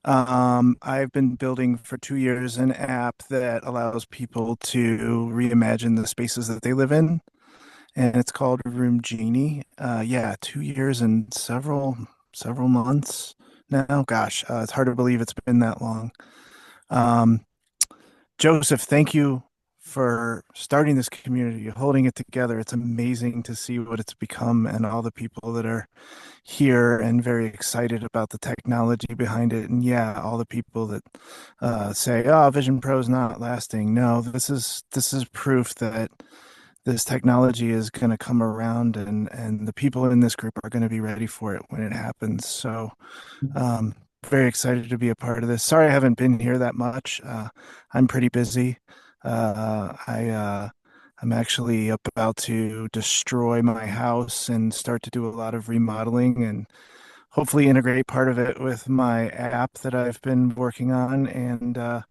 I've been building for 2 years an app that allows people to reimagine the spaces that they live in, and it's called Room Genie. 2 years and several months now. Gosh, it's hard to believe it's been that long. Joseph, thank you for starting this community, holding it together. It's amazing to see what it's become and all the people that are here and very excited about the technology behind it. And all the people that say, "Oh, Vision Pro is not lasting." No, this is proof that this technology is going to come around, and the people in this group are going to be ready for it when it happens. So, very excited to be a part of this. Sorry I haven't been here that much. I'm pretty busy. I'm actually about to destroy my house and start to do a lot of remodeling and hopefully integrate part of it with my app that I've been working on, and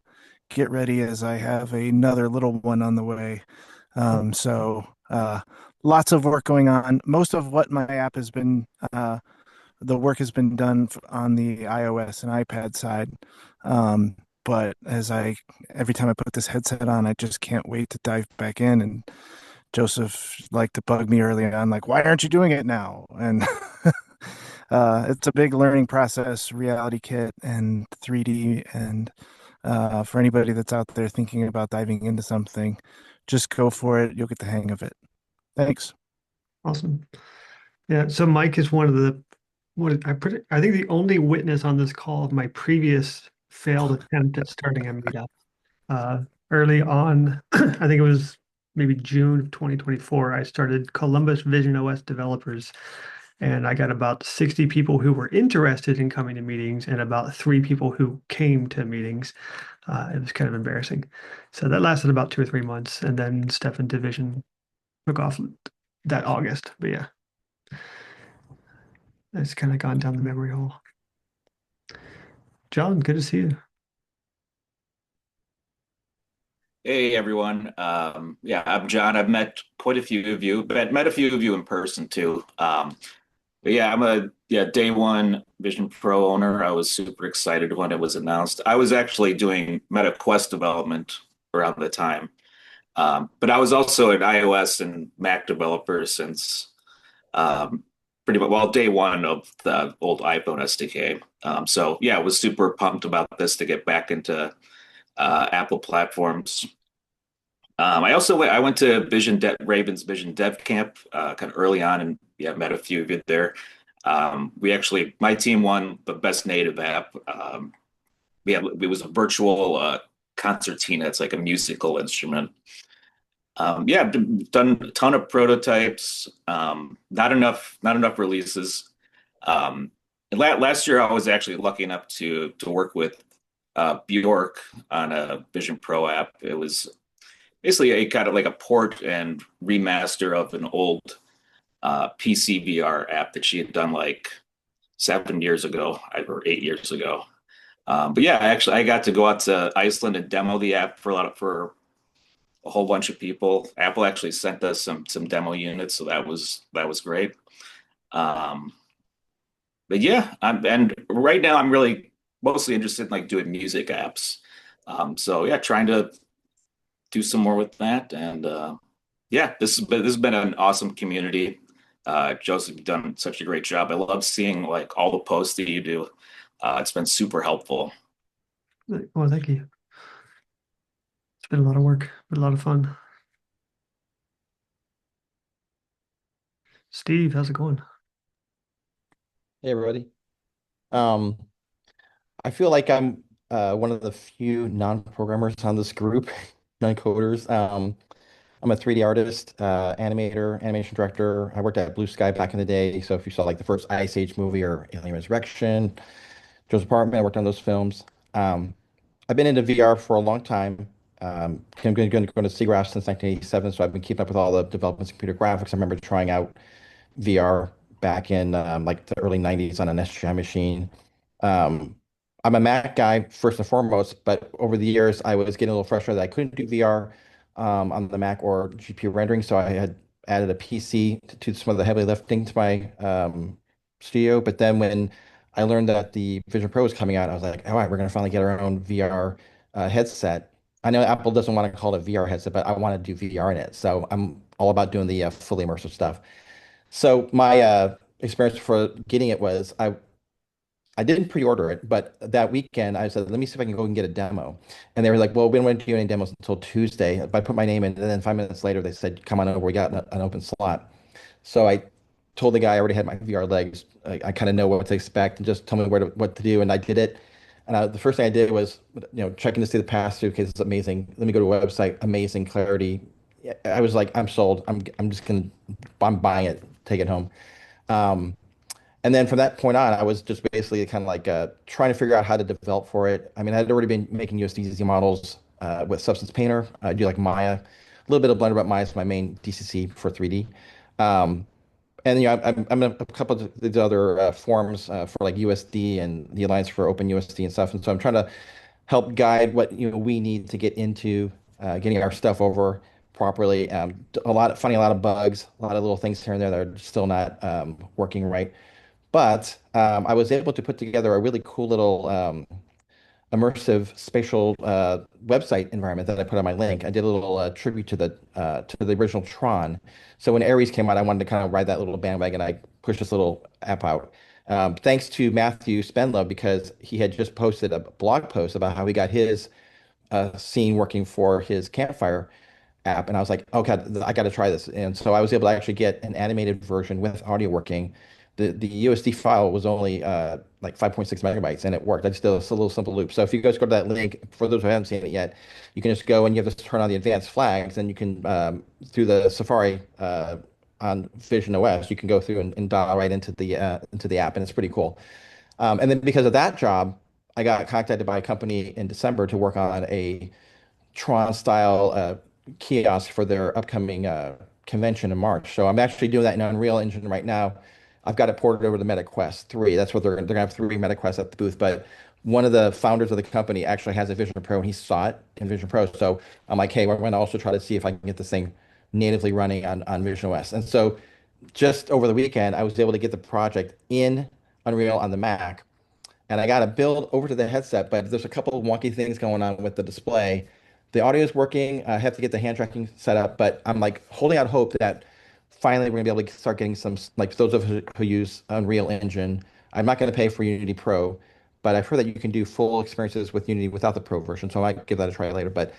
get ready as I have another little one on the way. So lots of work going on. Most of what my app has been, the work has been done on the iOS and iPad side. But every time I put this headset on, I just can't wait to dive back in. And Joseph liked to bug me early on, like, why aren't you doing it now? And it's a big learning process, Reality Kit and 3D. And for anybody that's out there thinking about diving into something, just go for it. You'll get the hang of it. Thanks. Awesome. Yeah. So Mike is one of the, I think the only witness on this call of my previous failed attempt at starting a meetup. Early on, I think it was maybe June of 2024, I started Columbus Vision OS Developers, and I got about 60 people who were interested in coming to meetings and about 3 people who came to meetings. It was kind of embarrassing. So that lasted about 2 or 3 months, and then Step Into Vision took off that August. But yeah, it's kind of gone down the memory hole. John, good to see you. Hey everyone. Yeah, I'm John. I've met quite a few of you, but met a few of you in person too. But yeah, I'm a day one Vision Pro owner. I was super excited when it was announced. I was actually doing Meta Quest development around the time. But I was also an iOS and Mac developer since pretty much, well, day one of the old iPhone SDK. So yeah, I was super pumped about this to get back into Apple platforms. I went to Raven's Vision Dev Camp kind of early on, and yeah, met a few of you there. My team won the best native app. It was a virtual concertina. It's like a musical instrument. I've done a ton of prototypes. Not enough releases. Last year, I was actually lucky enough to work with Bjork on a Vision Pro app. It was basically a kind of like a port and remaster of an old PC VR app that she had done like 7 years ago or 8 years ago. But yeah, I got to go out to Iceland and demo the app for a whole bunch of people. Apple actually sent us some demo units, so that was great. But yeah, and right now I'm really mostly interested in like doing music apps. So yeah, trying to do some more with that. And yeah, this has been an awesome community. Joseph, you've done such a great job. I love seeing like all the posts that you do. It's been super helpful. Well, thank you. It's been a lot of work, but a lot of fun. Steve, how's it going? Hey everybody. Um, I feel like I'm one of the few non-programmers on this group, non-coders. I'm a 3D artist, animator, animation director. I worked at Blue Sky back in the day. So if you saw like the first Ice Age movie or Alien Resurrection, Joe's Apartment, I worked on those films. I've been into VR for a long time. I'm going to SIGGRAPH since 1987, so I've been keeping up with all the developments in computer graphics. I remember trying out VR back in like the early 90s on an SGI machine. I'm a Mac guy first and foremost, but over the years I was getting a little frustrated that I couldn't do VR on the Mac or GPU rendering, so I had added a PC to some of the heavy lifting to my studio. But then when I learned that the Vision Pro was coming out, I was like, all right, we're going to finally get our own VR headset. I know Apple doesn't want to call it a VR headset, but I want to do VR in it. So I'm all about doing the fully immersive stuff. So my experience for getting it was I didn't pre-order it, but that weekend I said, let me see if I can go and get a demo. And they were like, well, we don't do any demos until Tuesday. But I put my name in, and then 5 minutes later they said, come on over, we got an open slot. So I told the guy I already had my VR legs. I kind of know what to expect, and just tell me what to do. And I did it. And the first thing I did was, checking to see the pass-through. Okay, this is amazing. Let me go to a website. Amazing clarity. I was like, I'm sold. I'm buying it. Take it home. And then from that point on, I was just basically kind of like trying to figure out how to develop for it. I mean, I had already been making USDC models with Substance Painter. I do like Maya, a little bit of Blender, but Maya is my main DCC for 3D. And I'm in a couple of the other forums for like USD and the Alliance for Open USD and stuff. And so I'm trying to help guide what we need to get into getting our stuff over properly. Finding a lot of bugs, a lot of little things here and there that are still not working right. But I was able to put together a really cool little immersive spatial website environment that I put on my link. I did a little tribute to the original Tron. So when Ares came out, I wanted to kind of ride that little bandwagon. I pushed this little app out. Thanks to Matthew Spenlow, because he had just posted a blog post about how he got his scene working for his Campfire app. And I was like, okay, I got to try this. And so I was able to actually get an animated version with audio working the USD file was only like 5.6 megabytes, and it worked. I just did a little simple loop. So if you guys go to that link, for those who haven't seen it yet, you can just go and you have to turn on the advanced flags, and you can through the Safari on Vision OS, you can go through and dial right into the app, and it's pretty cool. And then because of that job, I got contacted by a company in December to work on a Tron style kiosk for their upcoming convention in March. So I'm actually doing that in Unreal Engine right now. I've got it ported over to MetaQuest 3. That's what they're gonna have 3 MetaQuests at the booth. But one of the founders of the company actually has a Vision Pro, and he saw it in Vision Pro. So I'm like, hey, we're going to also try to see if I can get this thing natively running on Vision OS. And so just over the weekend, I was able to get the project in Unreal on the Mac, and I got to build over to the headset, but there's a couple of wonky things going on with the display. The audio is working. I have to get the hand tracking set up, but I'm like holding out hope that finally we're gonna be able to start getting some, like those of us who use Unreal Engine. I'm not gonna pay for Unity Pro, but I've heard that you can do full experiences with Unity without the Pro version, so I might give that a try later. But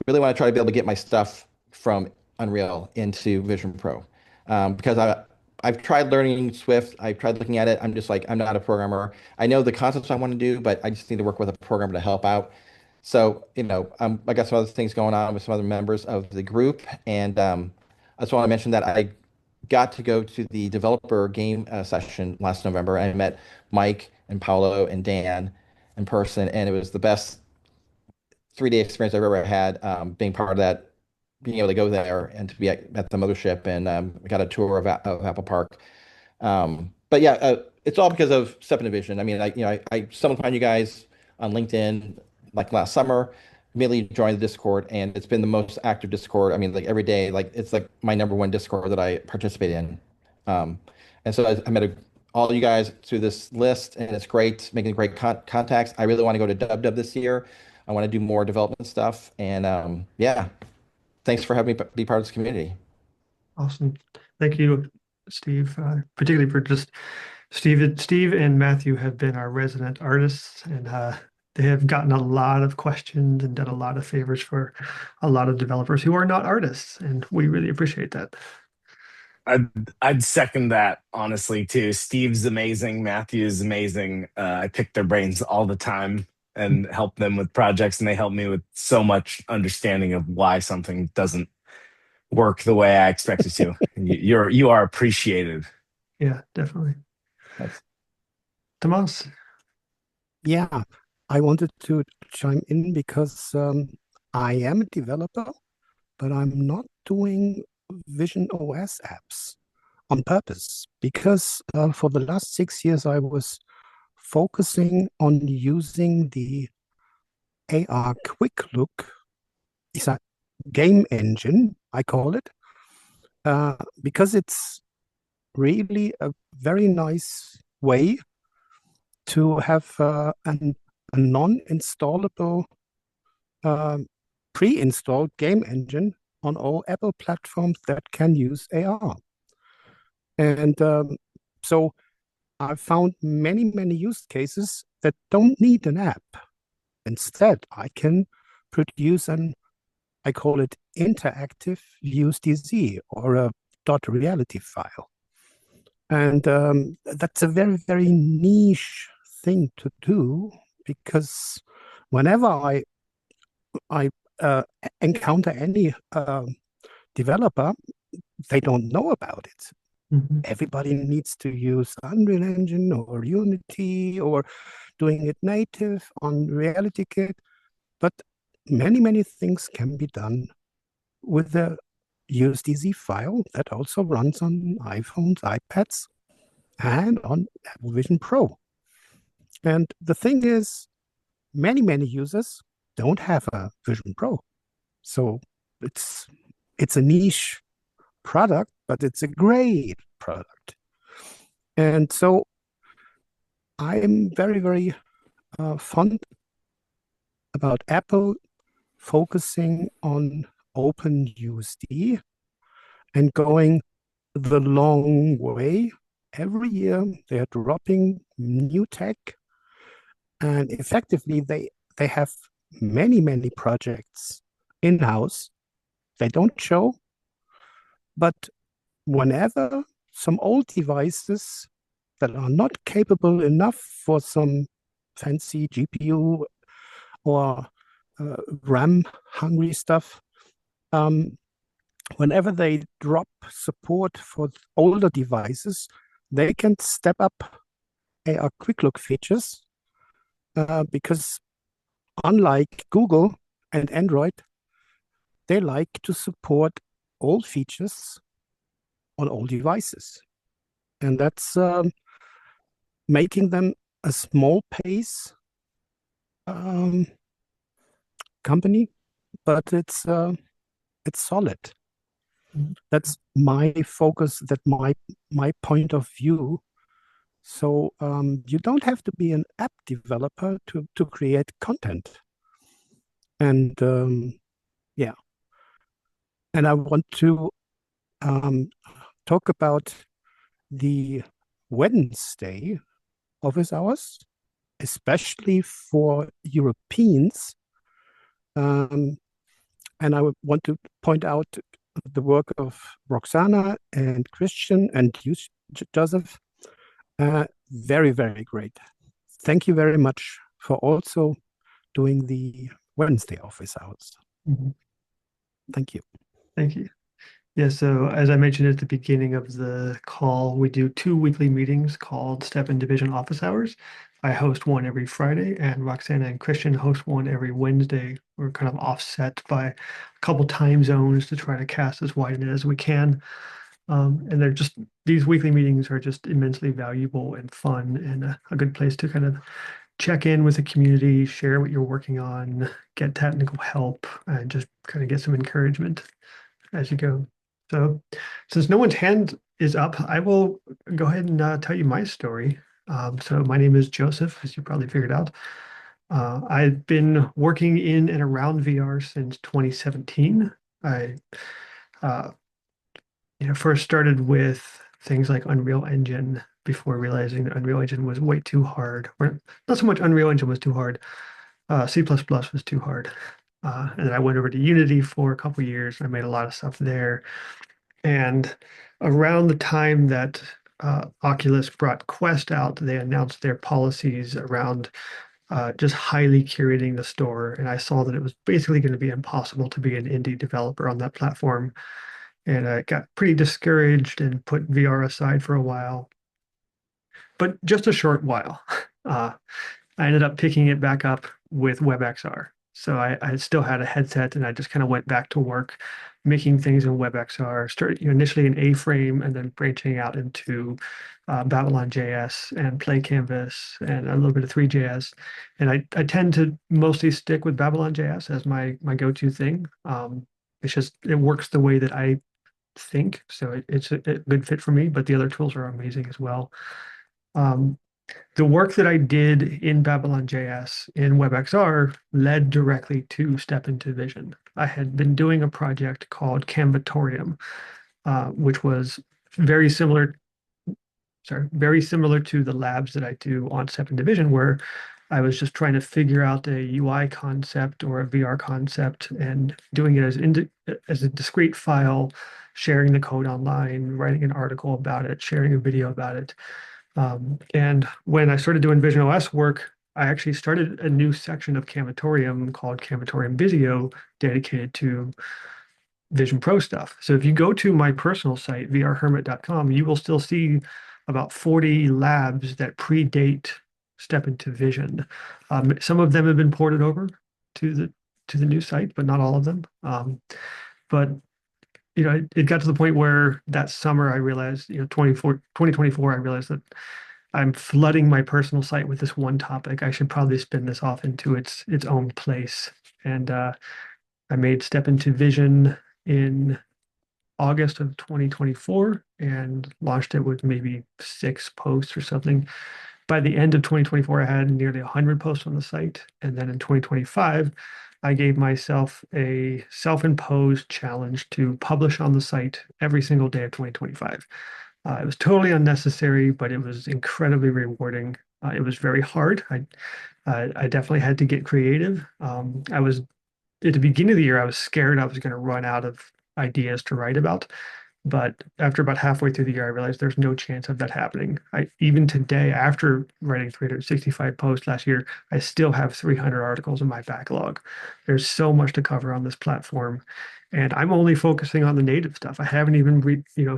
really want to try to be able to get my stuff from Unreal into Vision Pro, because I've tried learning Swift. I've tried looking at it. I'm just like, I'm not a programmer. I know the concepts I want to do, but I just need to work with a programmer to help out. So, I got some other things going on with some other members of the group. And I just want to mention that I got to go to the developer game session last November. I met Mike and Paolo and Dan in person, and it was the best 3-day experience I've ever had, being part of that, being able to go there and to be at the mothership, and got a tour of Apple Park. But yeah, it's all because of Step Into Vision. I mean, I stumbled upon you guys on LinkedIn like last summer, immediately joined the Discord, and it's been the most active Discord. I mean, like every day, like it's like my #1 Discord that I participate in. And so I met all you guys through this list, and it's great, making great contacts. I really want to go to DubDub this year. I want to do more development stuff, and yeah, thanks for having me be part of this community. Awesome. Thank you, Steve, particularly for just Steve and Matthew have been our resident artists, and they have gotten a lot of questions and done a lot of favors for a lot of developers who are not artists, and we really appreciate that. I'd second that, honestly, too. Steve's amazing. Matthew's amazing. I pick their brains all the time and help them with projects, and they help me with so much understanding of why something doesn't work the way I expect it to. You are appreciated. Yeah, definitely. Tomas. Yeah, I wanted to chime in because I am a developer, but I'm not doing Vision OS apps on purpose, because for the last 6 years I was focusing on using the AR Quick Look. It's a game engine, I call it, because it's really a very nice way to have a non-installable pre-installed game engine on all Apple platforms that can use AR. And so I found many use cases that don't need an app. Instead, I can produce I call it interactive USDZ, or a .reality file. And that's a very niche thing to do, because whenever I encounter any developer, they don't know about it. Mm-hmm. Everybody needs to use Unreal Engine or Unity, or doing it native on Reality Kit. But many things can be done with the USDZ file that also runs on iPhones, iPads, and on Apple Vision Pro. And the thing is, many users don't have a Vision Pro. So it's a niche product, but it's a great product. And so I am very fond about Apple focusing on OpenUSD and going the long way. Every year they're dropping new tech, and effectively they have many projects in-house. They don't show, but whenever some old devices that are not capable enough for some fancy GPU or RAM hungry stuff, whenever they drop support for older devices, they can step up AR Quick Look features because unlike Google and Android, they like to support all features on all devices. And that's making them a small pace company, but it's solid. That's my focus, that my point of view. So you don't have to be an app developer to create content. And yeah. And I want to talk about the Wednesday office hours, especially for Europeans. And I would want to point out the work of Roxana and Christian and you, Joseph. Very, very great. Thank you very much for also doing the Wednesday office hours. Mm-hmm. Thank you. Thank you. Yeah, so as I mentioned at the beginning of the call, we do 2 weekly meetings called Step and Division Office Hours. I host one every Friday, and Roxana and Christian host one every Wednesday. We're kind of offset by a couple time zones to try to cast as wide net as we can. And they're just, these weekly meetings are just immensely valuable and fun, and a good place to kind of check in with the community, share what you're working on, get technical help, and just kind of get some encouragement as you go. So since no one's hand is up, I will go ahead and tell you my story. So my name is Joseph, as you probably figured out. I've been working in and around VR since 2017. I first started with things like Unreal Engine before realizing that Unreal Engine was way too hard. Or not so much Unreal Engine was too hard, C++ was too hard. And then I went over to Unity for a couple years. I made a lot of stuff there. And around the time that Oculus brought Quest out, they announced their policies around just highly curating the store. And I saw that it was basically going to be impossible to be an indie developer on that platform. And I got pretty discouraged and put VR aside for a while. But just a short while. I ended up picking it back up with WebXR. So I still had a headset, and I just kind of went back to work making things in WebXR, started initially in A-Frame and then branching out into Babylon JS and Play Canvas and a little bit of Three.js. And I tend to mostly stick with Babylon JS as my go-to thing. It's just, it works the way that I think. So it's a good fit for me, but the other tools are amazing as well. The work that I did in Babylon JS in WebXR led directly to Step into Vision. I had been doing a project called Canvatorium, which was very similar to the labs that I do on Step into Vision, where I was just trying to figure out a UI concept or a VR concept and doing it as a discrete file, sharing the code online, writing an article about it, sharing a video about it. And when I started doing Vision OS work, I actually started a new section of Canvatorium called Canvatorium Visio, dedicated to Vision Pro stuff. So if you go to my personal site, vrhermit.com, you will still see about 40 labs that predate Step into Vision. Some of them have been ported over to the new site, but not all of them. But it got to the point where that summer I realized, 2024, I realized that I'm flooding my personal site with this one topic. I should probably spin this off into its own place. And I made Step into Vision in August of 2024 and launched it with maybe 6 posts or something. By the end of 2024, I had nearly 100 posts on the site. And then in 2025, I gave myself a self-imposed challenge to publish on the site every single day of 2025. It was totally unnecessary, but it was incredibly rewarding. It was very hard. I definitely had to get creative. I was at the beginning of the year, I was scared I was going to run out of ideas to write about. But after about halfway through the year, I realized there's no chance of that happening. Even today, after writing 365 posts last year, I still have 300 articles in my backlog. There's so much to cover on this platform, and I'm only focusing on the native stuff. I haven't even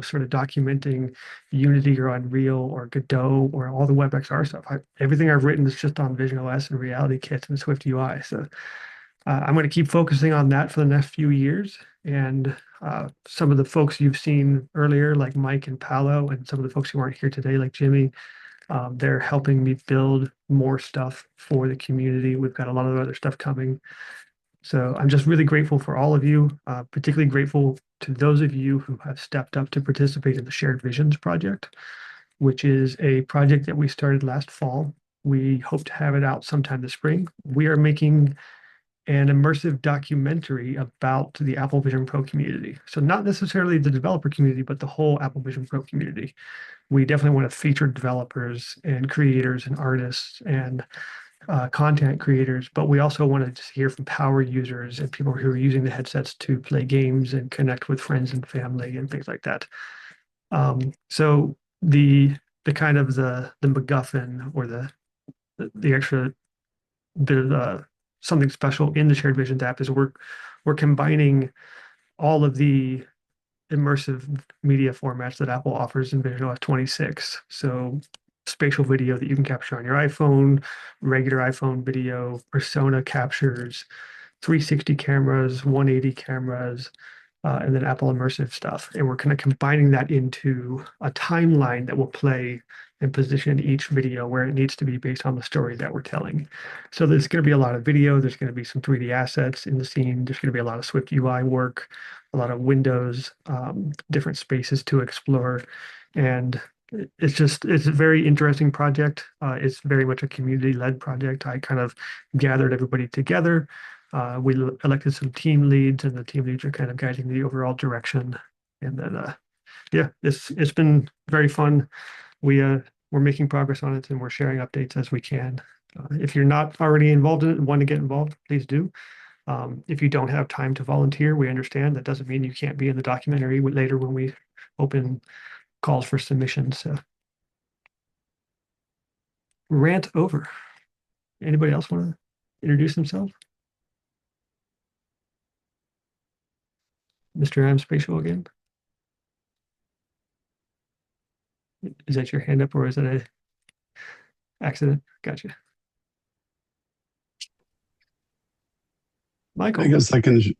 sort of documenting Unity or Unreal or Godot or all the WebXR stuff. Everything I've written is just on Vision OS and Reality Kit and Swift UI. So I'm going to keep focusing on that for the next few years. And some of the folks you've seen earlier, like Mike and Paolo, and some of the folks who aren't here today, like Jimmy, they're helping me build more stuff for the community. We've got a lot of other stuff coming. So I'm just really grateful for all of you, particularly grateful to those of you who have stepped up to participate in the Shared Visions project, which is a project that we started last fall. We hope to have it out sometime this spring. We are making an immersive documentary about the Apple Vision Pro community. So not necessarily the developer community, but the whole Apple Vision Pro community. We definitely want to feature developers and creators and artists and content creators, but we also want to just hear from power users and people who are using the headsets to play games and connect with friends and family and things like that. So the kind of the MacGuffin or the extra bit of something special in the Shared Visions app is we're combining all of the immersive media formats that Apple offers in visionOS 26. So spatial video that you can capture on your iPhone, regular iPhone video, persona captures, 360 cameras, 180 cameras, and then Apple immersive stuff. And we're kind of combining that into a timeline that will play and position each video where it needs to be based on the story that we're telling. So there's going to be a lot of video. There's going to be some 3D assets in the scene. There's going to be a lot of Swift UI work, a lot of windows, different spaces to explore. And it's a very interesting project. It's very much a community-led project. I kind of gathered everybody together. We elected some team leads, and the team leads are kind of guiding the overall direction. And then, yeah, it's been very fun. We're making progress on it, and we're sharing updates as we can. If you're not already involved in it and want to get involved, please do. If you don't have time to volunteer, we understand. That doesn't mean you can't be in the documentary later when we open calls for submissions. So, rant over. Anybody else want to introduce themselves? Mr. I'm Spatial again. Is that your hand up or is it a accident? Gotcha. Michael. I guess I can. You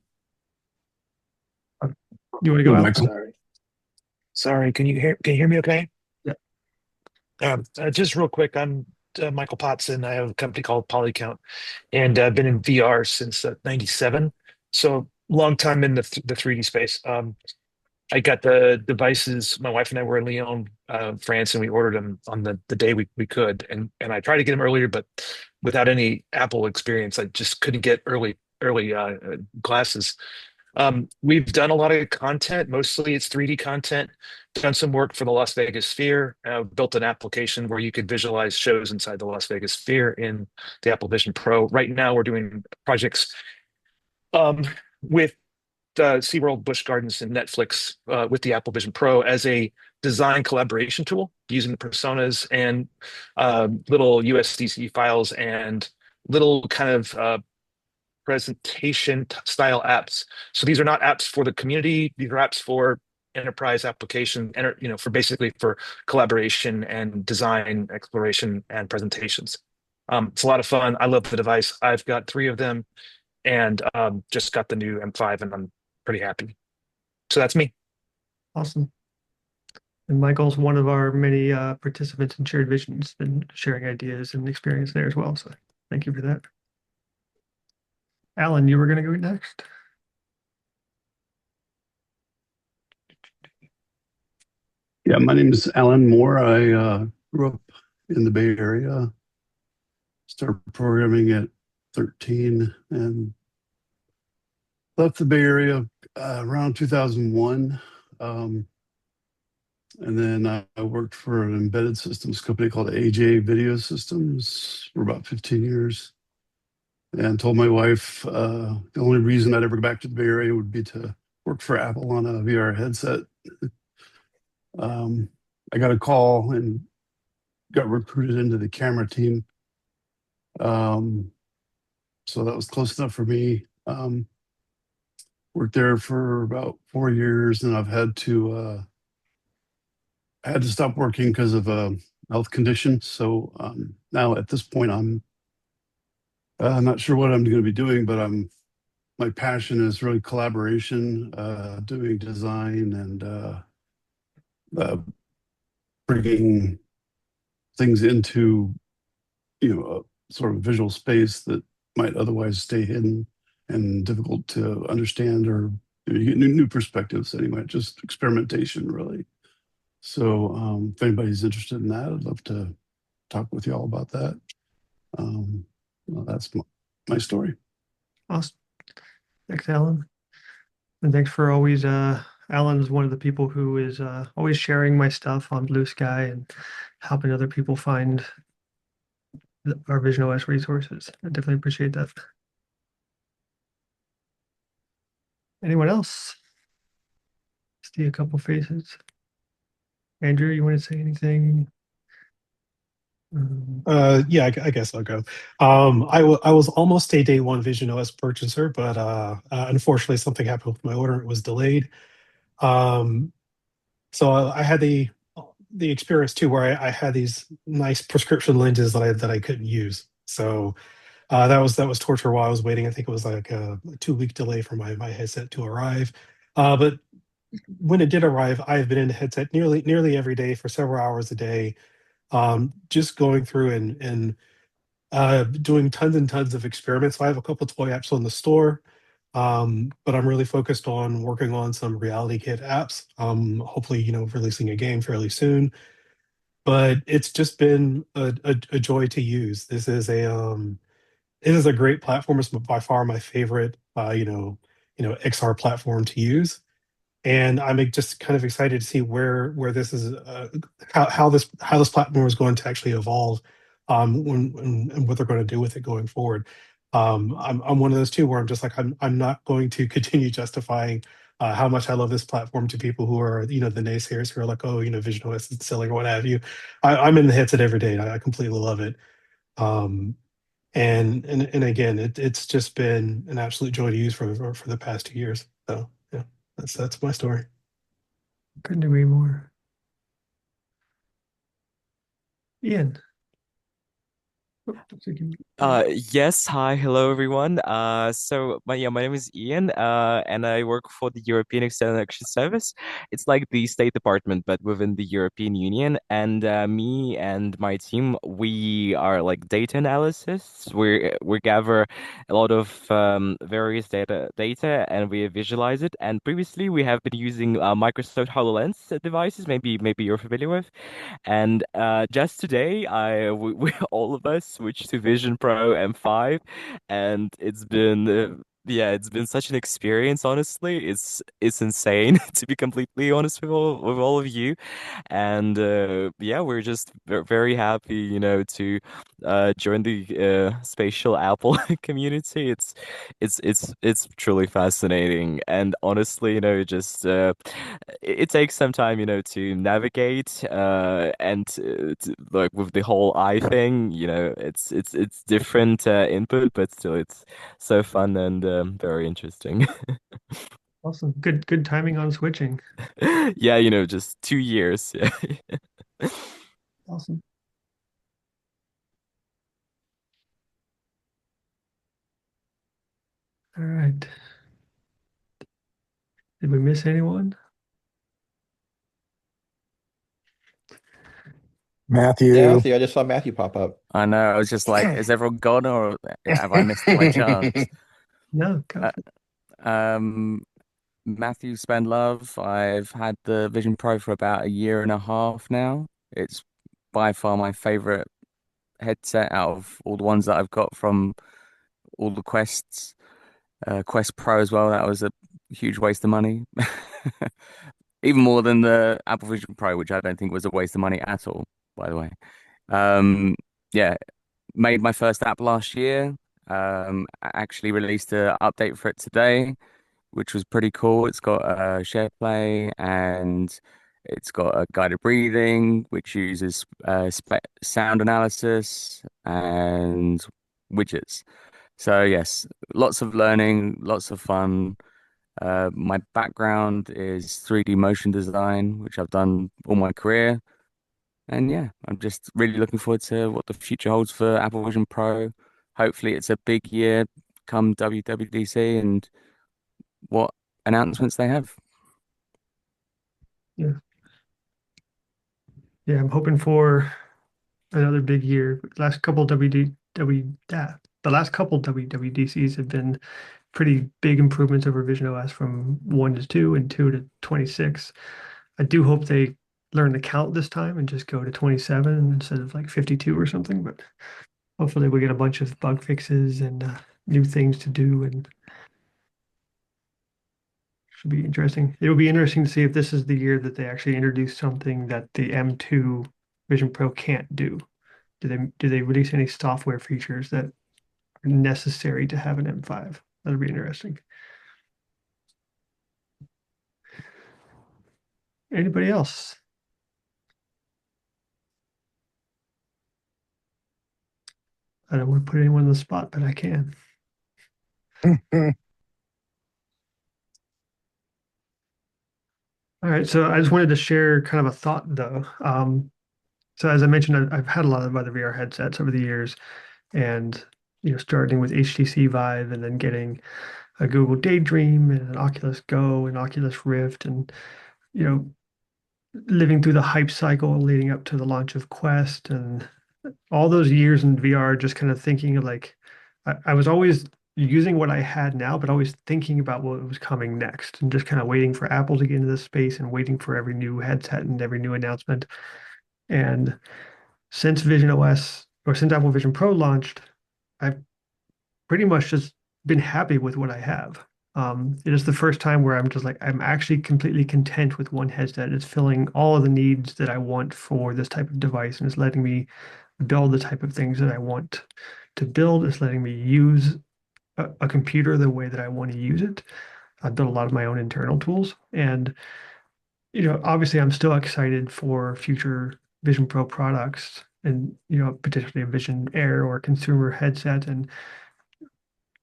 want to go out? Michael. Sorry, can you hear me okay? Yeah. Just real quick, I'm Michael Potson. I have a company called Polycount, and I've been in VR since '97. So long time in the 3D space. I got the devices. My wife and I were in Lyon, France, and we ordered them on the day we could. And I tried to get them earlier, but without any Apple experience, I just couldn't get early glasses. We've done a lot of content. Mostly it's 3D content. Done some work for the Las Vegas Sphere. Built an application where you could visualize shows inside the Las Vegas Sphere in the Apple Vision Pro. Right now, we're doing projects with SeaWorld, Busch Gardens, and Netflix with the Apple Vision Pro as a design collaboration tool using the personas and little USDC files and little kind of presentation style apps. So these are not apps for the community. These are apps for enterprise application, for collaboration and design, exploration, and presentations. It's a lot of fun. I love the device. I've got 3 of them and just got the new M5 and I'm pretty happy. So that's me. Awesome. And Michael's one of our many participants in Shared Visions, been sharing ideas and experience there as well. So thank you for that. Alan, you were going to go next. Yeah, my name is Alan Moore. I grew up in the Bay Area, started programming at 13 and left the Bay Area around 2001. And then I worked for an embedded systems company called AJ Video Systems for about 15 years. And told my wife the only reason I'd ever go back to the Bay Area would be to work for Apple on a VR headset. I got a call and got recruited into the camera team. So that was close enough for me. Worked there for about 4 years, and I've had to stop working because of a health condition. So now at this point, I'm not sure what I'm going to be doing, but my passion is really collaboration, doing design, and bringing things into a sort of visual space that might otherwise stay hidden and difficult to understand, or you get new perspectives anyway. Just experimentation, really. So if anybody's interested in that, I'd love to talk with you all about that. Well, that's my story. Awesome. Thanks, Alan. And thanks for always, Alan is one of the people who is always sharing my stuff on Blue Sky and helping other people find our Vision OS resources. I definitely appreciate that. Anyone else? See a couple faces. Andrew, you want to say anything? Yeah, I guess I'll go. I was almost a day one Vision OS purchaser, but unfortunately something happened with my order. It was delayed. So I had the experience too, where I had these nice prescription lenses that I couldn't use. So that was torture while I was waiting. I think it was like a 2 week delay for my headset to arrive. But when it did arrive, I've been in the headset nearly every day for several hours a day, just going through and doing tons and tons of experiments. I have a couple toy apps on the store, but I'm really focused on working on some Reality Kit apps. Hopefully, releasing a game fairly soon. But it's just been a joy to use. It is a great platform. It's by far my favorite, XR platform to use. And I'm just kind of excited to see where this is, how this platform is going to actually evolve, and what they're going to do with it going forward. I'm one of those too, where I'm just like, I'm not going to continue justifying how much I love this platform to people who are, the naysayers who are like, oh, Vision OS is silly or what have you. I'm in the headset every day, and I completely love it. And again, it's just been an absolute joy to use for the past 2 years. So yeah, that's my story. Couldn't agree more. Ian. Yes, hi, hello everyone. So my name is Ian, and I work for the European External Action Service. It's like the State Department, but within the European Union. And me and my team, we are like data analysis. We gather a lot of various data, and we visualize it. And previously, we have been using Microsoft HoloLens devices. Maybe you're familiar with. And just today, we all of us switched to Vision Pro M5, and it's been such an experience. Honestly, it's insane to be completely honest with all of you, and yeah, we're just very happy, to join the spatial Apple community. It's truly fascinating, and honestly, just it takes some time, to navigate, and like with the whole eye thing, it's different input, but still, it's so fun and very interesting. Awesome. Good timing on switching. Yeah, just 2 years. Yeah. Awesome. All right. Did we miss anyone? Matthew. Yeah, I just saw Matthew pop up. I know. I was just like, is everyone gone, or have I missed my chance? No, Matthew Spendlove. I've had the Vision Pro for about a year and a half now. It's by far my favorite headset out of all the ones that I've got from all the Quests. Quest Pro as well. That was a huge waste of money. Even more than the Apple Vision Pro, which I don't think was a waste of money at all, by the way. Yeah, made my first app last year. Actually released an update for it today, which was pretty cool. It's got SharePlay, and It's got a guided breathing, which uses sound analysis and widgets. So yes, lots of learning, lots of fun. My background is 3D motion design, which I've done all my career. And yeah, I'm just really looking forward to what the future holds for Apple Vision Pro. Hopefully, it's a big year come WWDC and what announcements they have. Yeah. Yeah, I'm hoping for another big year. Last couple the last couple WWDCs have been pretty big improvements over Vision OS from 1 to 2 and 2 to 26. I do hope they learn to count this time and just go to 27 instead of like 52 or something, but hopefully we get a bunch of bug fixes and new things to do, and should be interesting. It will be interesting to see if this is the year that they actually introduce something that the M2 Vision Pro can't do. Do they release any software features that are necessary to have an M5? That'll be interesting. Anybody else? I don't want to put anyone on the spot, but I can. All right, so I just wanted to share kind of a thought though. So as I mentioned, I've had a lot of other VR headsets over the years, and starting with HTC Vive and then getting a Google Daydream and an Oculus Go and Oculus Rift, and living through the hype cycle leading up to the launch of Quest, and all those years in VR, just kind of thinking like I was always using what I had now, but always thinking about what was coming next, and just kind of waiting for Apple to get into this space and waiting for every new headset and every new announcement. And since Vision OS, or since Apple Vision Pro launched, I've pretty much just been happy with what I have. It is the first time where I'm just like, I'm actually completely content with one headset. It's filling all of the needs that I want for this type of device, and it's letting me build the type of things that I want to build. It's letting me use a computer the way that I want to use it. I've built a lot of my own internal tools, and obviously I'm still excited for future Vision Pro products, and potentially a Vision Air or consumer headset and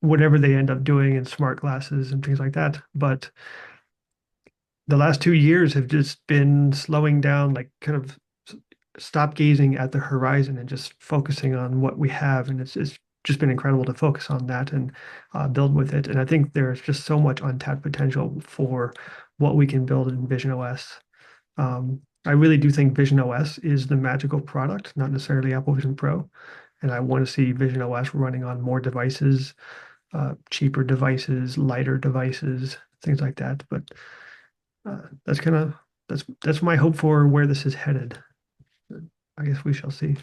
whatever they end up doing in smart glasses and things like that. But the last 2 years have just been slowing down, like kind of stop gazing at the horizon and just focusing on what we have. And it's just been incredible to focus on that and build with it. And I think there's just so much untapped potential for what we can build in Vision OS. I really do think Vision OS is the magical product, not necessarily Apple Vision Pro. And I want to see Vision OS running on more devices, cheaper devices, lighter devices, things like that. But that's my hope for where this is headed. I guess we shall see.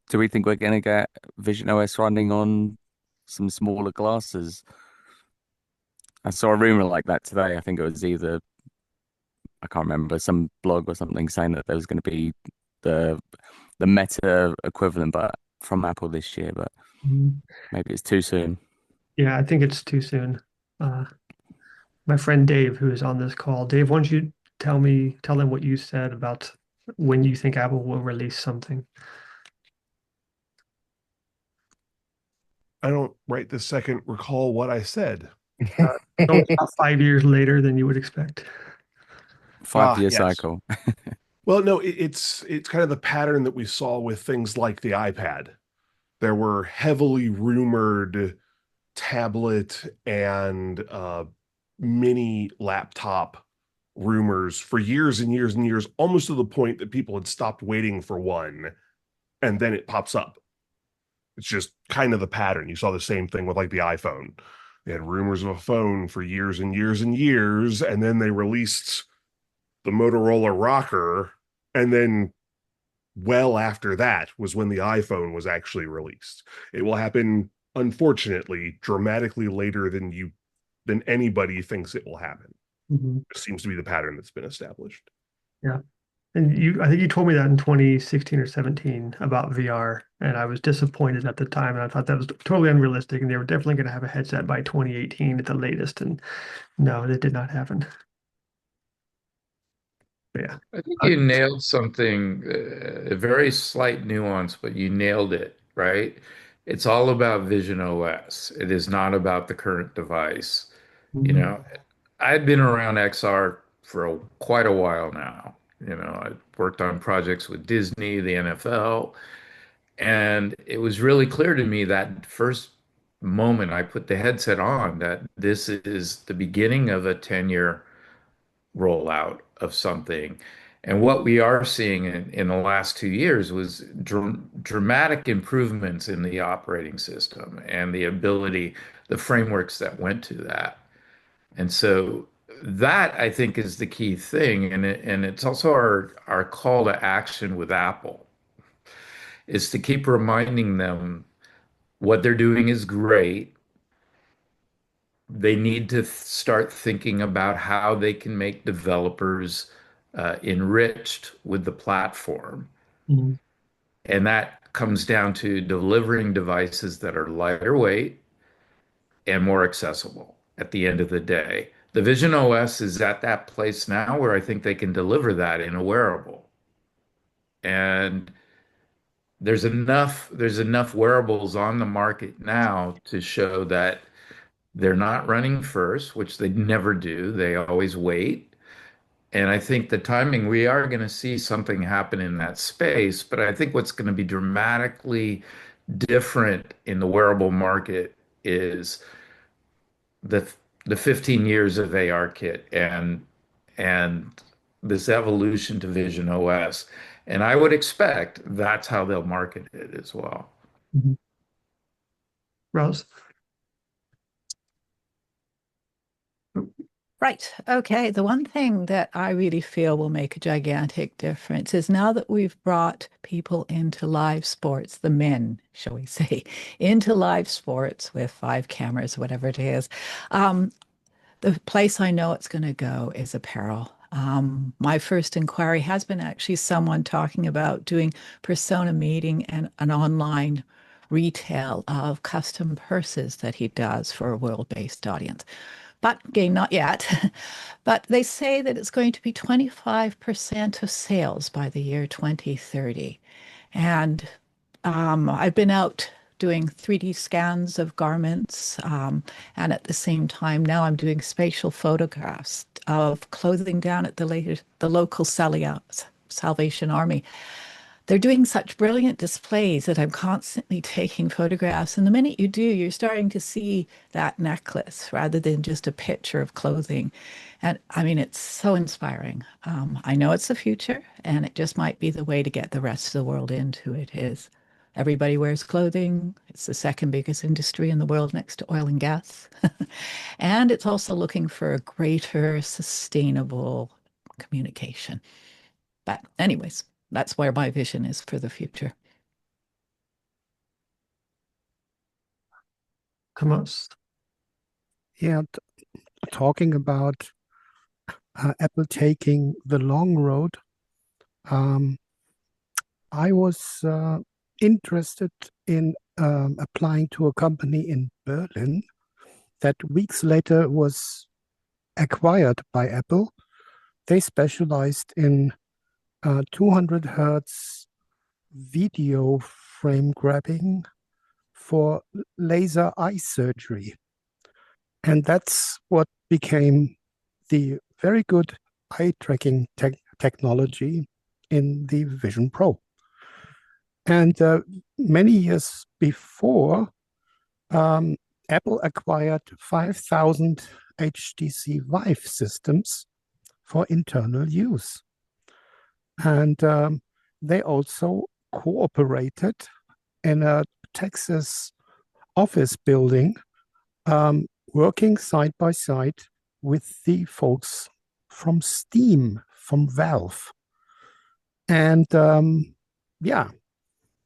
Do we think we're going to get Vision OS running on some smaller glasses? I saw a rumor like that today. I think it was either, I can't remember, some blog or something saying that there was going to be the Meta equivalent, but from Apple this year. But maybe it's too soon. Yeah, I think it's too soon. My friend Dave, who is on this call, Dave, why don't you tell them what you said about when you think Apple will release something? I don't right this second recall what I said. About 5 years later than you would expect. 5-year yes. cycle. Well, no, it's kind of the pattern that we saw with things like the iPad. There were heavily rumored tablet and mini laptop rumors for years and years and years, almost to the point that people had stopped waiting for one, and then it pops up. It's just kind of the pattern. You saw the same thing with like the iPhone. They had rumors of a phone for years and years and years, and then they released the Motorola Rocker, and then well after that was when the iPhone was actually released. It will happen, unfortunately, dramatically later than anybody thinks it will happen. Mm-hmm. It seems to be the pattern that's been established. Yeah. And I think you told me that in 2016 or 17 about VR, and I was disappointed at the time, and I thought that was totally unrealistic, and they were definitely going to have a headset by 2018 at the latest, and no, that did not happen. But yeah. I think you nailed something, a very slight nuance, but you nailed it, right? It's all about Vision OS. It is not about the current device. You know, I've been around XR for quite a while now. You know, I worked on projects with Disney, the NFL, and it was really clear to me that first moment I put the headset on that this is the beginning of a 10-year rollout of something. And what we are seeing in the last 2 years was dramatic improvements in the operating system and the ability, the frameworks that went to that. And so that I think is the key thing. And it's also our call to action with Apple is to keep reminding them what they're doing is great. They need to start thinking about how they can make developers enriched with the platform. Mhm. And that comes down to delivering devices that are lighter weight and more accessible at the end of the day. The Vision OS is at that place now where I think they can deliver that in a wearable. And there's enough wearables on the market now to show that they're not running first, which they never do. They always wait. And I think the timing, we are going to see something happen in that space. But I think what's going to be dramatically different in the wearable market is the the 15 years of ARKit and this evolution to Vision OS. And I would expect that's how they'll market it as well. Rose? Right. Okay. The one thing that I really feel will make a gigantic difference is now that we've brought people into live sports, the men, shall we say, into live sports with 5 cameras, whatever it is, the place I know it's going to go is apparel. My first inquiry has been actually someone talking about doing persona meeting and an online retail of custom purses that he does for a world-based audience. But again, not yet. But they say that it's going to be 25% of sales by the year 2030. And I've been out doing 3D scans of garments. And at the same time, now I'm doing spatial photographs of clothing down at the local Salvation Army. They're doing such brilliant displays that I'm constantly taking photographs. And the minute you do, you're starting to see that necklace rather than just a picture of clothing. And I mean, it's so inspiring. I know it's the future, and it just might be the way to get the rest of the world into it is everybody wears clothing. It's the second biggest industry in the world next to oil and gas. And it's also looking for a greater sustainable communication. But anyways, that's where my vision is for the future. Thomas? Yeah, talking about Apple taking the long road, I was interested in applying to a company in Berlin that weeks later was acquired by Apple. They specialized in 200 hertz video frame grabbing for laser eye surgery. And that's what became the very good eye tracking technology in the Vision Pro. And many years before, Apple acquired 5,000 HTC Vive systems for internal use. And they also cooperated in a Texas office building, working side by side with the folks from Steam, from Valve. And yeah,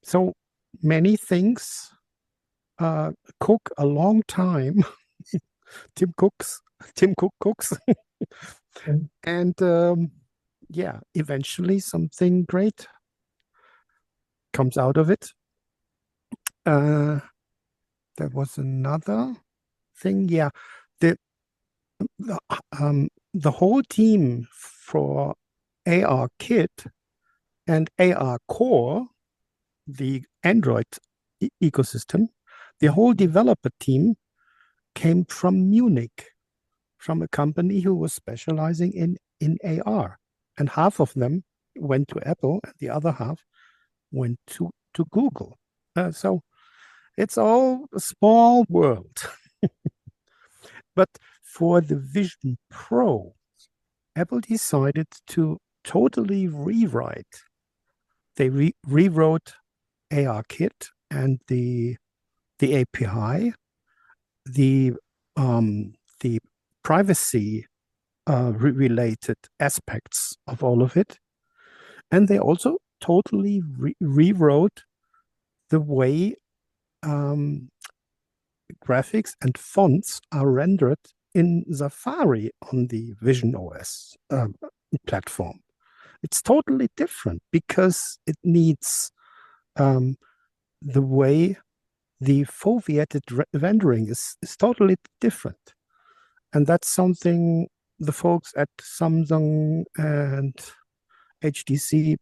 so many things cook a long time. Tim Cook cooks. And yeah, eventually something great comes out of it. There was another thing. Yeah, the the whole team for ARKit and ARCore, the Android ecosystem, the whole developer team came from Munich, from a company who was specializing in AR. And half of them went to Apple and the other half went to Google. So it's all a small world. But for the Vision Pro, Apple decided to totally rewrite. They rewrote ARKit and the API, the privacy related aspects of all of it, and they also totally rewrote the way graphics and fonts are rendered in Safari on the Vision OS platform. It's totally different because it needs the way the foveated rendering is totally different. And that's something the folks at Samsung and HTC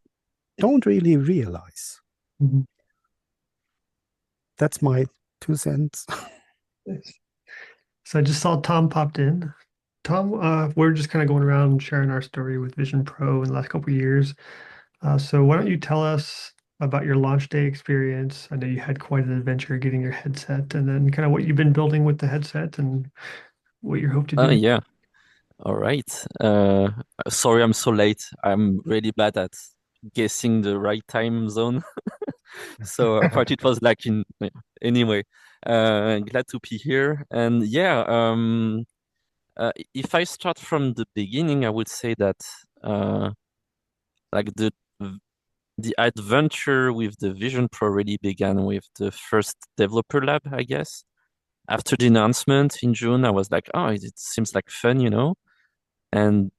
don't really realize. Mm-hmm. That's my 2 cents. So I just saw Tom popped in. Tom, we're just kind of going around sharing our story with Vision Pro in the last couple of years. So why don't you tell us about your launch day experience? I know you had quite an adventure getting your headset, and then kind of what you've been building with the headset and what you hope to do. Yeah. All right. Sorry I'm so late. I'm really bad at guessing the right time zone. So I thought it was like anyway. Glad to be here. And yeah, if I start from the beginning, I would say that like the adventure with the Vision Pro really began with the first developer lab, I guess. After the announcement in June, I was like, oh, it seems like fun, you know? And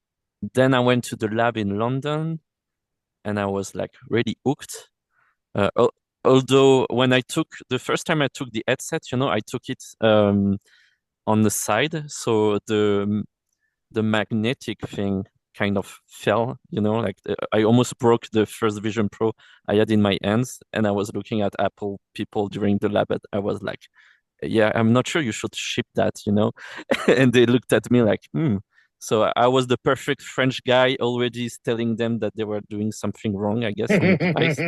then I went to the lab in London and I was like really hooked. Although when the first time I took the headset, you know, I took it on the side. So the magnetic thing kind of fell, you know, like I almost broke the first Vision Pro I had in my hands. And I was looking at Apple people during the lab. I was like, yeah, I'm not sure you should ship that, you know? And they looked at me like, So I was the perfect French guy already telling them that they were doing something wrong, I guess, on the device.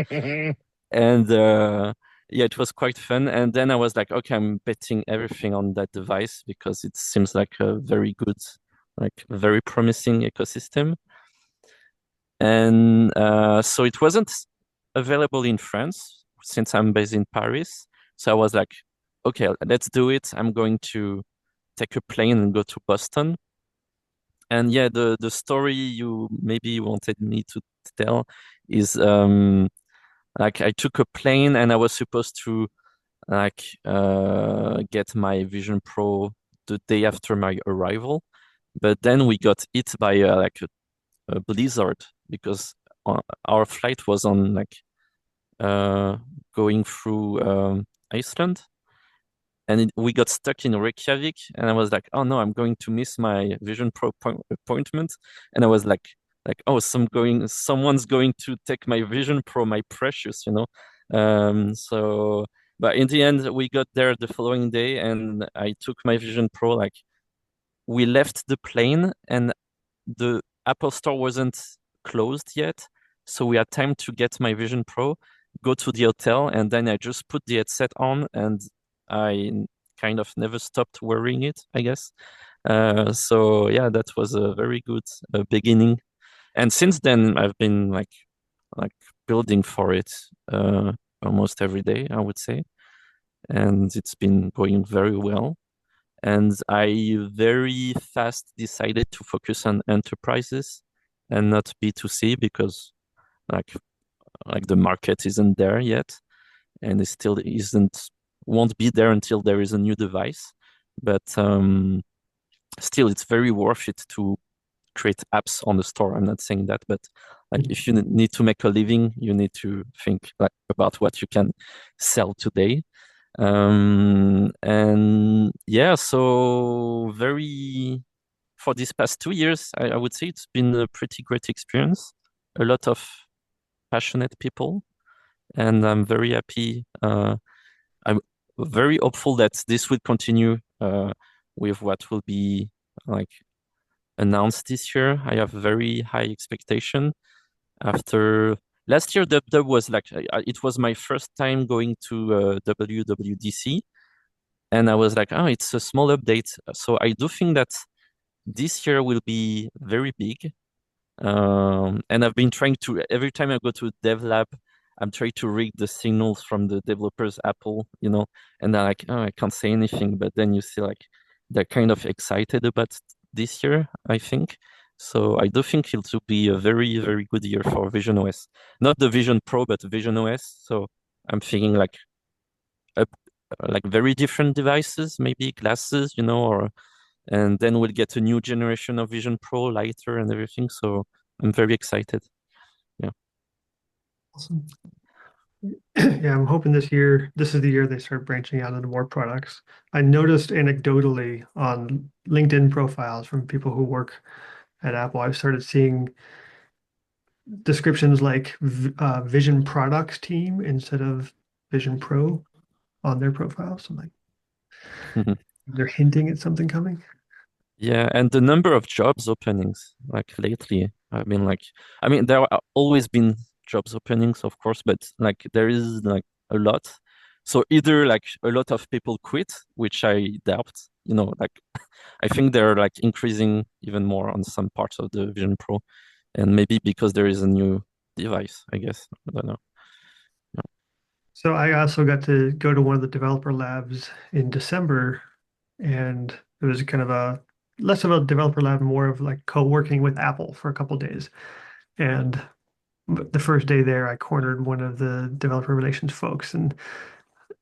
And yeah, it was quite fun. And then I was like, okay, I'm betting everything on that device because it seems like a very good, like very promising ecosystem. And so it wasn't available in France since I'm based in Paris. So I was like, okay, let's do it. I'm going to take a plane and go to Boston. And yeah, the story you maybe wanted me to tell is like I took a plane and I was supposed to like get my Vision Pro the day after my arrival, but then we got hit by like a blizzard because our flight was on like going through Iceland. And we got stuck in Reykjavik, and I was like, "Oh no, I'm going to miss my Vision Pro appointment." And I was like, "Oh, someone's going to take my Vision Pro, my precious, you know." So, but in the end, we got there the following day, and I took my Vision Pro. Like, we left the plane, and the Apple Store wasn't closed yet, so we had time to get my Vision Pro, go to the hotel, and then I just put the headset on and I kind of never stopped wearing it, I guess. So yeah, that was a very good beginning. And since then, I've been like building for it almost every day, I would say. And it's been going very well. And I very fast decided to focus on enterprises and not B2C because like the market isn't there yet. And it still won't be there until there is a new device. But still, it's very worth it to create apps on the store. I'm not saying that, but like if you need to make a living, you need to think like about what you can sell today. And yeah, so for these past 2 years, I would say it's been a pretty great experience. A lot of passionate people, and I'm very happy. I'm very hopeful that this will continue with what will be like announced this year. I have very high expectation. After last year, DubDub was like it was my first time going to WWDC, and I was like, oh, it's a small update. So I do think that this year will be very big. And I've been trying to, every time I go to DevLab, I'm trying to read the signals from the developers, Apple, and they're like, oh, I can't say anything. But then you see like they're kind of excited about this year, I think. So I do think it will be a very, very good year for Vision OS. Not the Vision Pro, but Vision OS. So I'm thinking like very different devices, maybe glasses, and then we'll get a new generation of Vision Pro, lighter and everything. So I'm very excited. Yeah. Awesome. Yeah, I'm hoping this is the year they start branching out into more products. I noticed anecdotally on LinkedIn profiles from people who work at Apple, I've started seeing descriptions like Vision Products Team instead of Vision Pro on their profiles. So like they're hinting at something coming. Yeah, and the number of jobs openings, like lately, there have always been jobs openings, of course, but like there is like a lot. So either like a lot of people quit, which I doubt, like I think they're like increasing even more on some parts of the Vision Pro, and maybe because there is a new device, I guess. I don't know. Yeah. So I also got to go to one of the developer labs in December, and it was kind of less of a developer lab, more of like co-working with Apple for a couple of days. And the first day there, I cornered one of the developer relations folks, and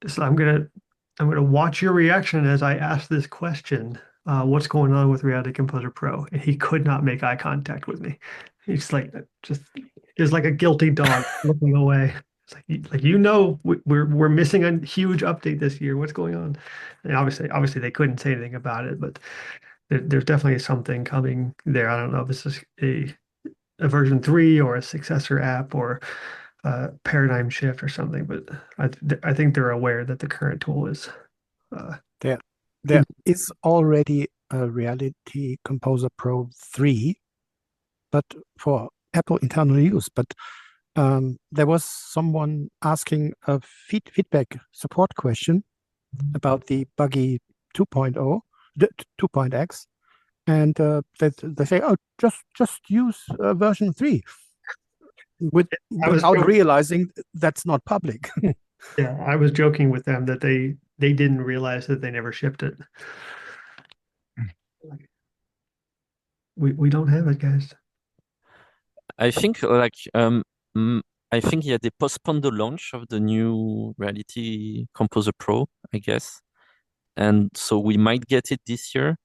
so I'm gonna watch your reaction as I ask this question. What's going on with Reality Composer Pro? And he could not make eye contact with me. He's like is like a guilty dog looking away. It's like we're missing a huge update this year. What's going on? And obviously they couldn't say anything about it, but there's definitely something coming there. I don't know if this is a version 3 or a successor app or a paradigm shift or something, but I think they're aware that the current tool is there is already a Reality Composer Pro 3, but for Apple internal use. But there was someone asking a feedback support question about the buggy 2.0, 2.x, and they say, oh, just use version 3, without realizing that's not public. Yeah, I was joking with them that they didn't realize that they never shipped it. We don't have it, guys. I think they postponed the launch of the new Reality Composer Pro, I guess, and so we might get it this year.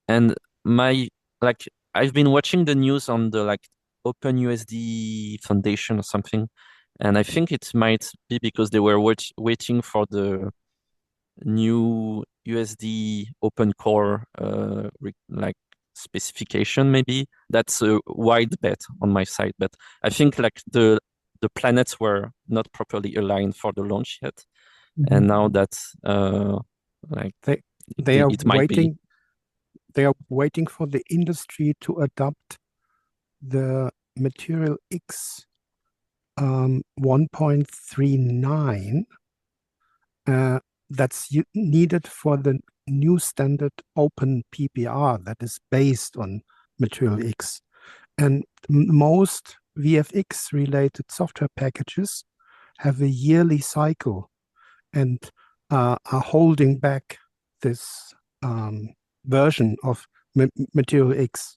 And I've been watching the news on the OpenUSD Foundation or something, and I think it might be because they were waiting for the new USD Open Core specification. Maybe that's a wide bet on my side, but I think the planets were not properly aligned for the launch yet, and now that they are it might waiting. be. They are waiting for the industry to adopt the Material X 1.39 that's needed for the new standard Open PPR that is based on Material X. And most VFX related software packages have a yearly cycle and are holding back this version of Material X.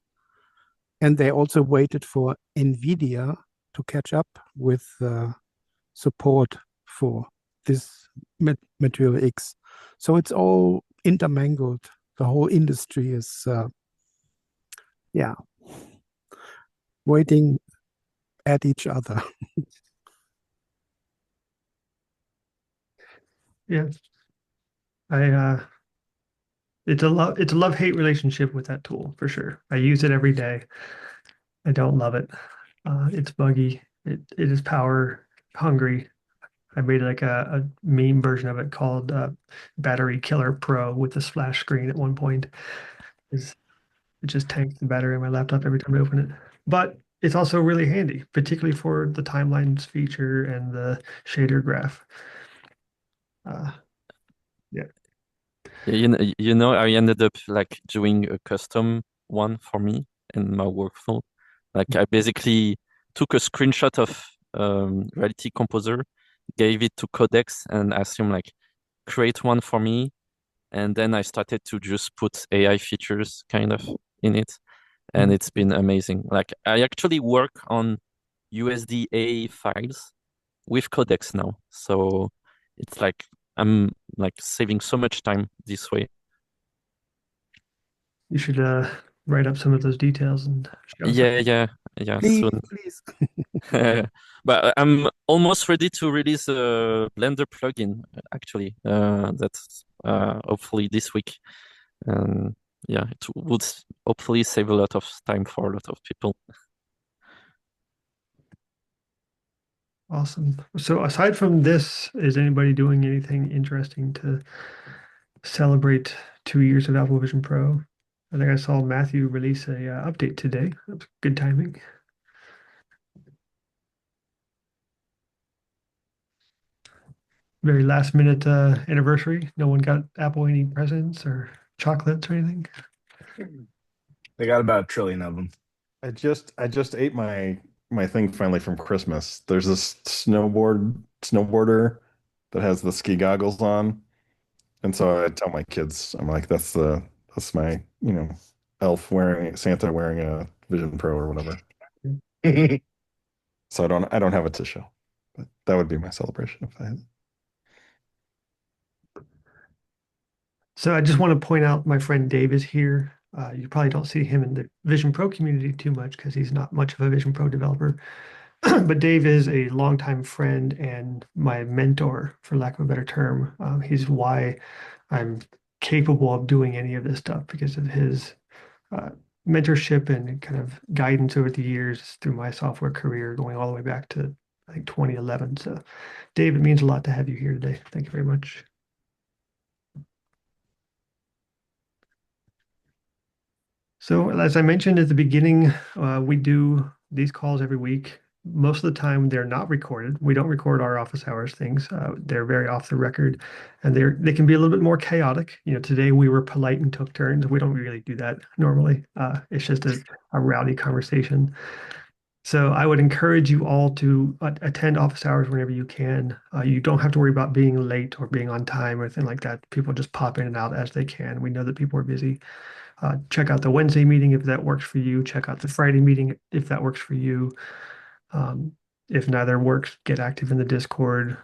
And they also waited for NVIDIA to catch up with support for this Material X. So it's all intermingled. The whole industry is, pointing at each other. Yeah. It's a love-hate relationship with that tool for sure. I use it every day. I don't love it. It's buggy. It is power hungry. I made like a meme version of it called Battery Killer Pro with the splash screen at one point. It just tanks the battery on my laptop every time I open it. But it's also really handy, particularly for the timelines feature and the shader graph. Yeah. I ended up like doing a custom one for me in my workflow. Like I basically took a screenshot of Reality Composer, gave it to Codex, and asked him like create one for me. And then I started to just put AI features kind of in it, and it's been amazing. Like I actually work on USD-A files with Codex now, so it's like I'm like saving so much time this way. You should write up some of those details and show us. Yeah, Please, soon. please. But I'm almost ready to release a Blender plugin, actually. That's hopefully this week. Yeah, it would hopefully save a lot of time for a lot of people. Awesome. So aside from this, is anybody doing anything interesting to celebrate 2 years of Apple Vision Pro? I think I saw Matthew release a update today. That was good timing. Very last minute anniversary. No one got Apple any presents or chocolates or anything. They got about 1 trillion of them. I just ate my thing finally from Christmas. There's this snowboarder that has the ski goggles on. And so I tell my kids, I'm like, that's my, Santa wearing a Vision Pro or whatever. So I don't have it to show. But that would be my celebration if I had it. So I just want to point out my friend Dave is here. You probably don't see him in the Vision Pro community too much because he's not much of a Vision Pro developer. But Dave is a longtime friend and my mentor, for lack of a better term. He's why I'm capable of doing any of this stuff because of his mentorship and kind of guidance over the years through my software career, going all the way back to, I think, 2011. So, Dave, it means a lot to have you here today. Thank you very much. So as I mentioned at the beginning, we do these calls every week. Most of the time they're not recorded. We don't record our office hours things. They're very off the record and they can be a little bit more chaotic. Today we were polite and took turns. We don't really do that normally. It's just a rowdy conversation. So I would encourage you all to attend office hours whenever you can. You don't have to worry about being late or being on time or anything like that. People just pop in and out as they can. We know that people are busy. Check out the Wednesday meeting if that works for you. Check out the Friday meeting if that works for you. If neither works, get active in the Discord.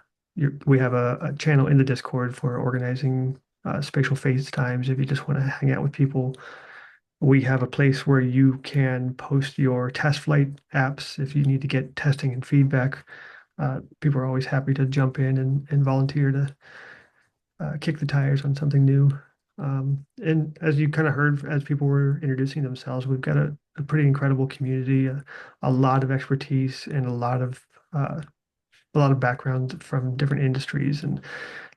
We have a channel in the Discord for organizing spatial FaceTimes if you just want to hang out with people. We have a place where you can post your test flight apps if you need to get testing and feedback. People are always happy to jump in and volunteer to kick the tires on something new. And as you kind of heard as people were introducing themselves, we've got a pretty incredible community, a lot of expertise, and a lot of background from different industries. And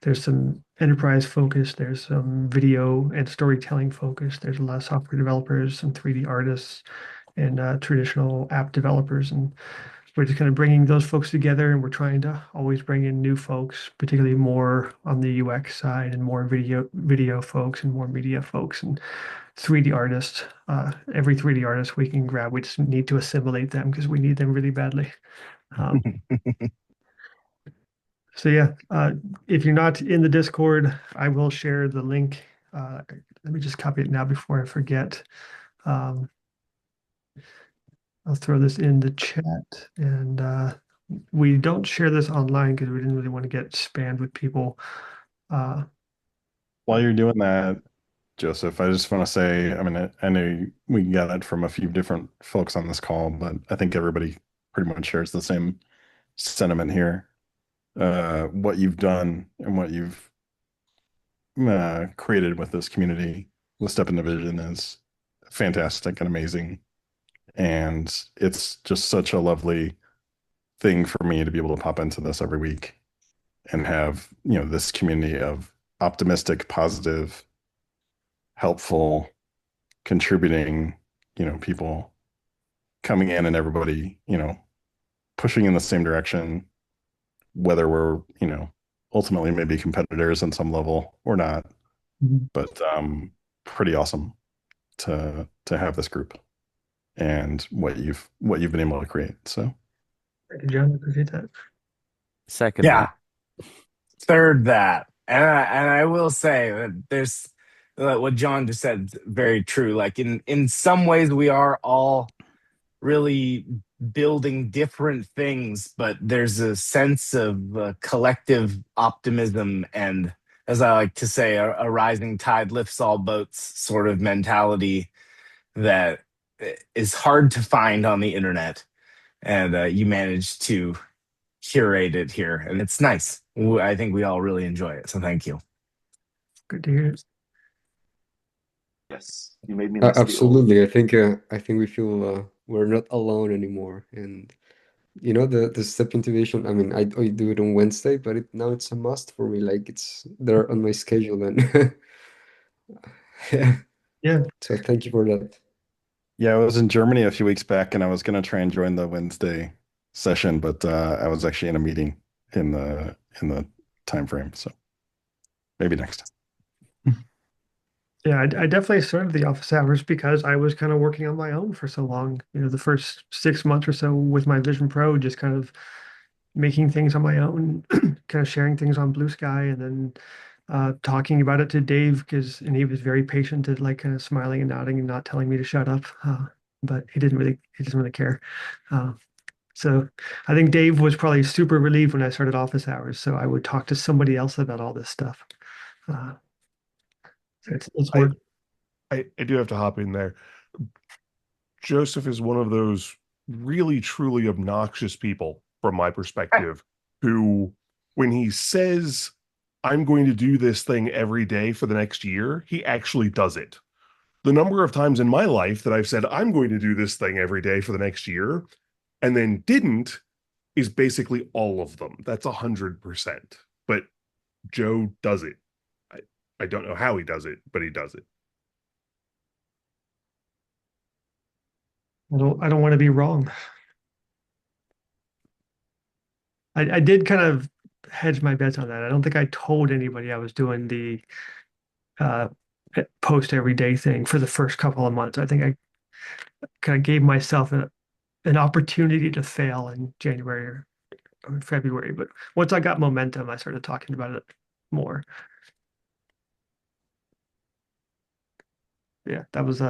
there's some enterprise focus, there's some video and storytelling focus, there's a lot of software developers, some 3D artists, and traditional app developers. And we're just kind of bringing those folks together, and we're trying to always bring in new folks, particularly more on the UX side and more video folks and more media folks and 3D artists. Every 3D artist we can grab, we just need to assimilate them because we need them really badly. So yeah, if you're not in the Discord, I will share the link. Let me just copy it now before I forget. I'll throw this in the chat, and we don't share this online because we didn't really want to get spammed with people. While you're doing that, Joseph. I just want to say, I mean, I know we got it from a few different folks on this call, but I think everybody pretty much shares the same sentiment here. What you've done and what you've created with this community with Step Into Vision is fantastic and amazing. And it's just such a lovely thing for me to be able to pop into this every week and have, this community of optimistic, positive, helpful, contributing, people coming in and everybody, pushing in the same direction, whether we're, ultimately maybe competitors on some level or not. But pretty awesome to have this group and what you've been able to create. So Thank you, John. Appreciate that. Second. Yeah. Third that. And I will say that there's what John just said, very true. Like in some ways we are all really building different things, but there's a sense of collective optimism and, as I like to say, a rising tide lifts all boats sort of mentality that is hard to find on the internet. And you managed to curate it here, and it's nice. I think we all really enjoy it. So thank you. Good to hear it. Yes, you made me miss the old. Absolutely. I think we feel we're not alone anymore. And the Step Into Vision, I mean, I do it on Wednesday, but now it's a must for me. Like it's there on my schedule, and yeah. So thank you for that. Yeah, I was in Germany a few weeks back, and I was going to try and join the Wednesday session, but I was actually in a meeting in the time frame. So maybe next time. Yeah, I definitely started the office hours because I was kind of working on my own for so long. The first 6 months or so with my Vision Pro, just kind of making things on my own, kind of sharing things on Blue Sky, and then talking about it to Dave and he was very patient at like kind of smiling and nodding and not telling me to shut up. But he doesn't really care. So I think Dave was probably super relieved when I started office hours. So I would talk to somebody else about all this stuff. It's work. I do have to hop in there. Joseph is one of those really, truly obnoxious people, from my perspective, who, when he says, I'm going to do this thing every day for the next year, he actually does it. The number of times in my life that I've said, I'm going to do this thing every day for the next year, and then didn't, is basically all of them. That's 100%. But Joe does it. I don't know how he does it, but he does it. I don't want to be wrong. I did kind of hedge my bets on that. I don't think I told anybody I was doing the post every day thing for the first couple of months. I think I kind of gave myself an opportunity to fail in January or February. But once I got momentum, I started talking about it more. Yeah, that was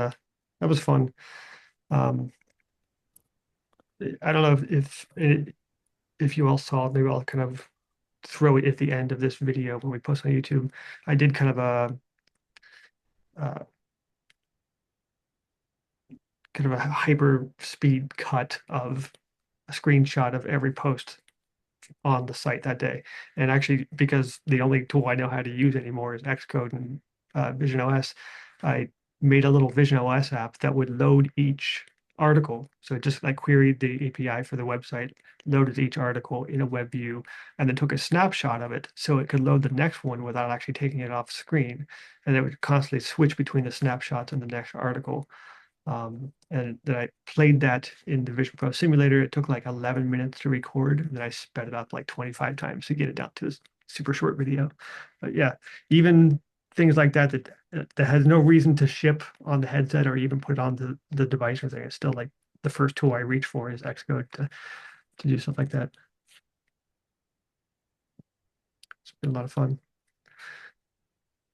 fun. I don't know if you all saw it. Maybe I'll kind of throw it at the end of this video when we post on YouTube. I did kind of a hyper speed cut of a screenshot of every post on the site that day. And actually, because the only tool I know how to use anymore is Xcode and Vision OS, I made a little Vision OS app that would load each article. So it just like queried the API for the website, loaded each article in a web view, and then took a snapshot of it so it could load the next one without actually taking it off screen. And it would constantly switch between the snapshots and the next article. And then I played that in the Vision Pro simulator. It took like 11 minutes to record, and then I sped it up like 25 times to get it down to a super short video. But yeah, even things like that has no reason to ship on the headset or even put it on the device or anything. It's still like the first tool I reach for is Xcode to do stuff like that. It's been a lot of fun.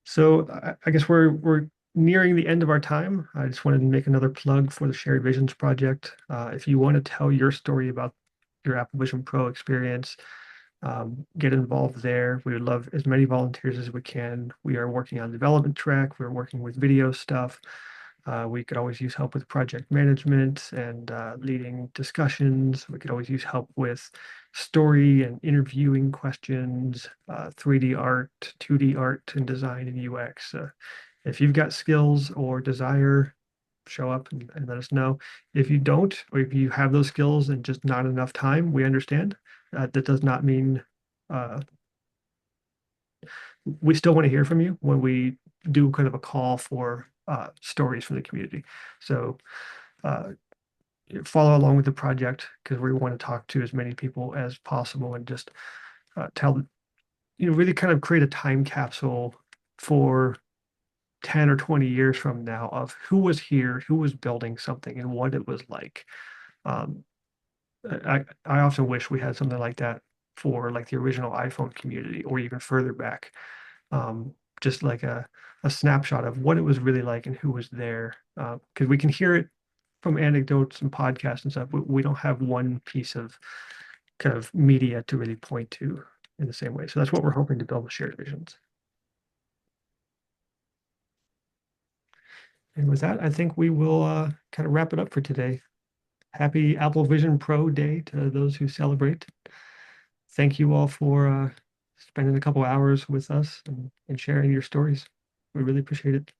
So I guess we're nearing the end of our time. I just wanted to make another plug for the Shared Visions project. If you want to tell your story about your Apple Vision Pro experience, get involved there. We would love as many volunteers as we can. We are working on development track. We're working with video stuff. We could always use help with project management and leading discussions. We could always use help with story and interviewing questions, 3D art, 2D art, and design and UX. If you've got skills or desire, show up and let us know. If you don't, or if you have those skills and just not enough time, we understand. That does not mean we still want to hear from you when we do kind of a call for stories from the community. So follow along with the project, because we want to talk to as many people as possible and just tell, really kind of create a time capsule for 10 or 20 years from now of who was here, who was building something, and what it was like. I often wish we had something like that for like the original iPhone community or even further back. Just like a snapshot of what it was really like and who was there. Because we can hear it from anecdotes and podcasts and stuff, but we don't have one piece of kind of media to really point to in the same way. So that's what we're hoping to build with Shared Visions. And with that, I think we will kind of wrap it up for today. Happy Apple Vision Pro Day to those who celebrate. Thank you all for spending a couple hours with us and sharing your stories. We really appreciate it.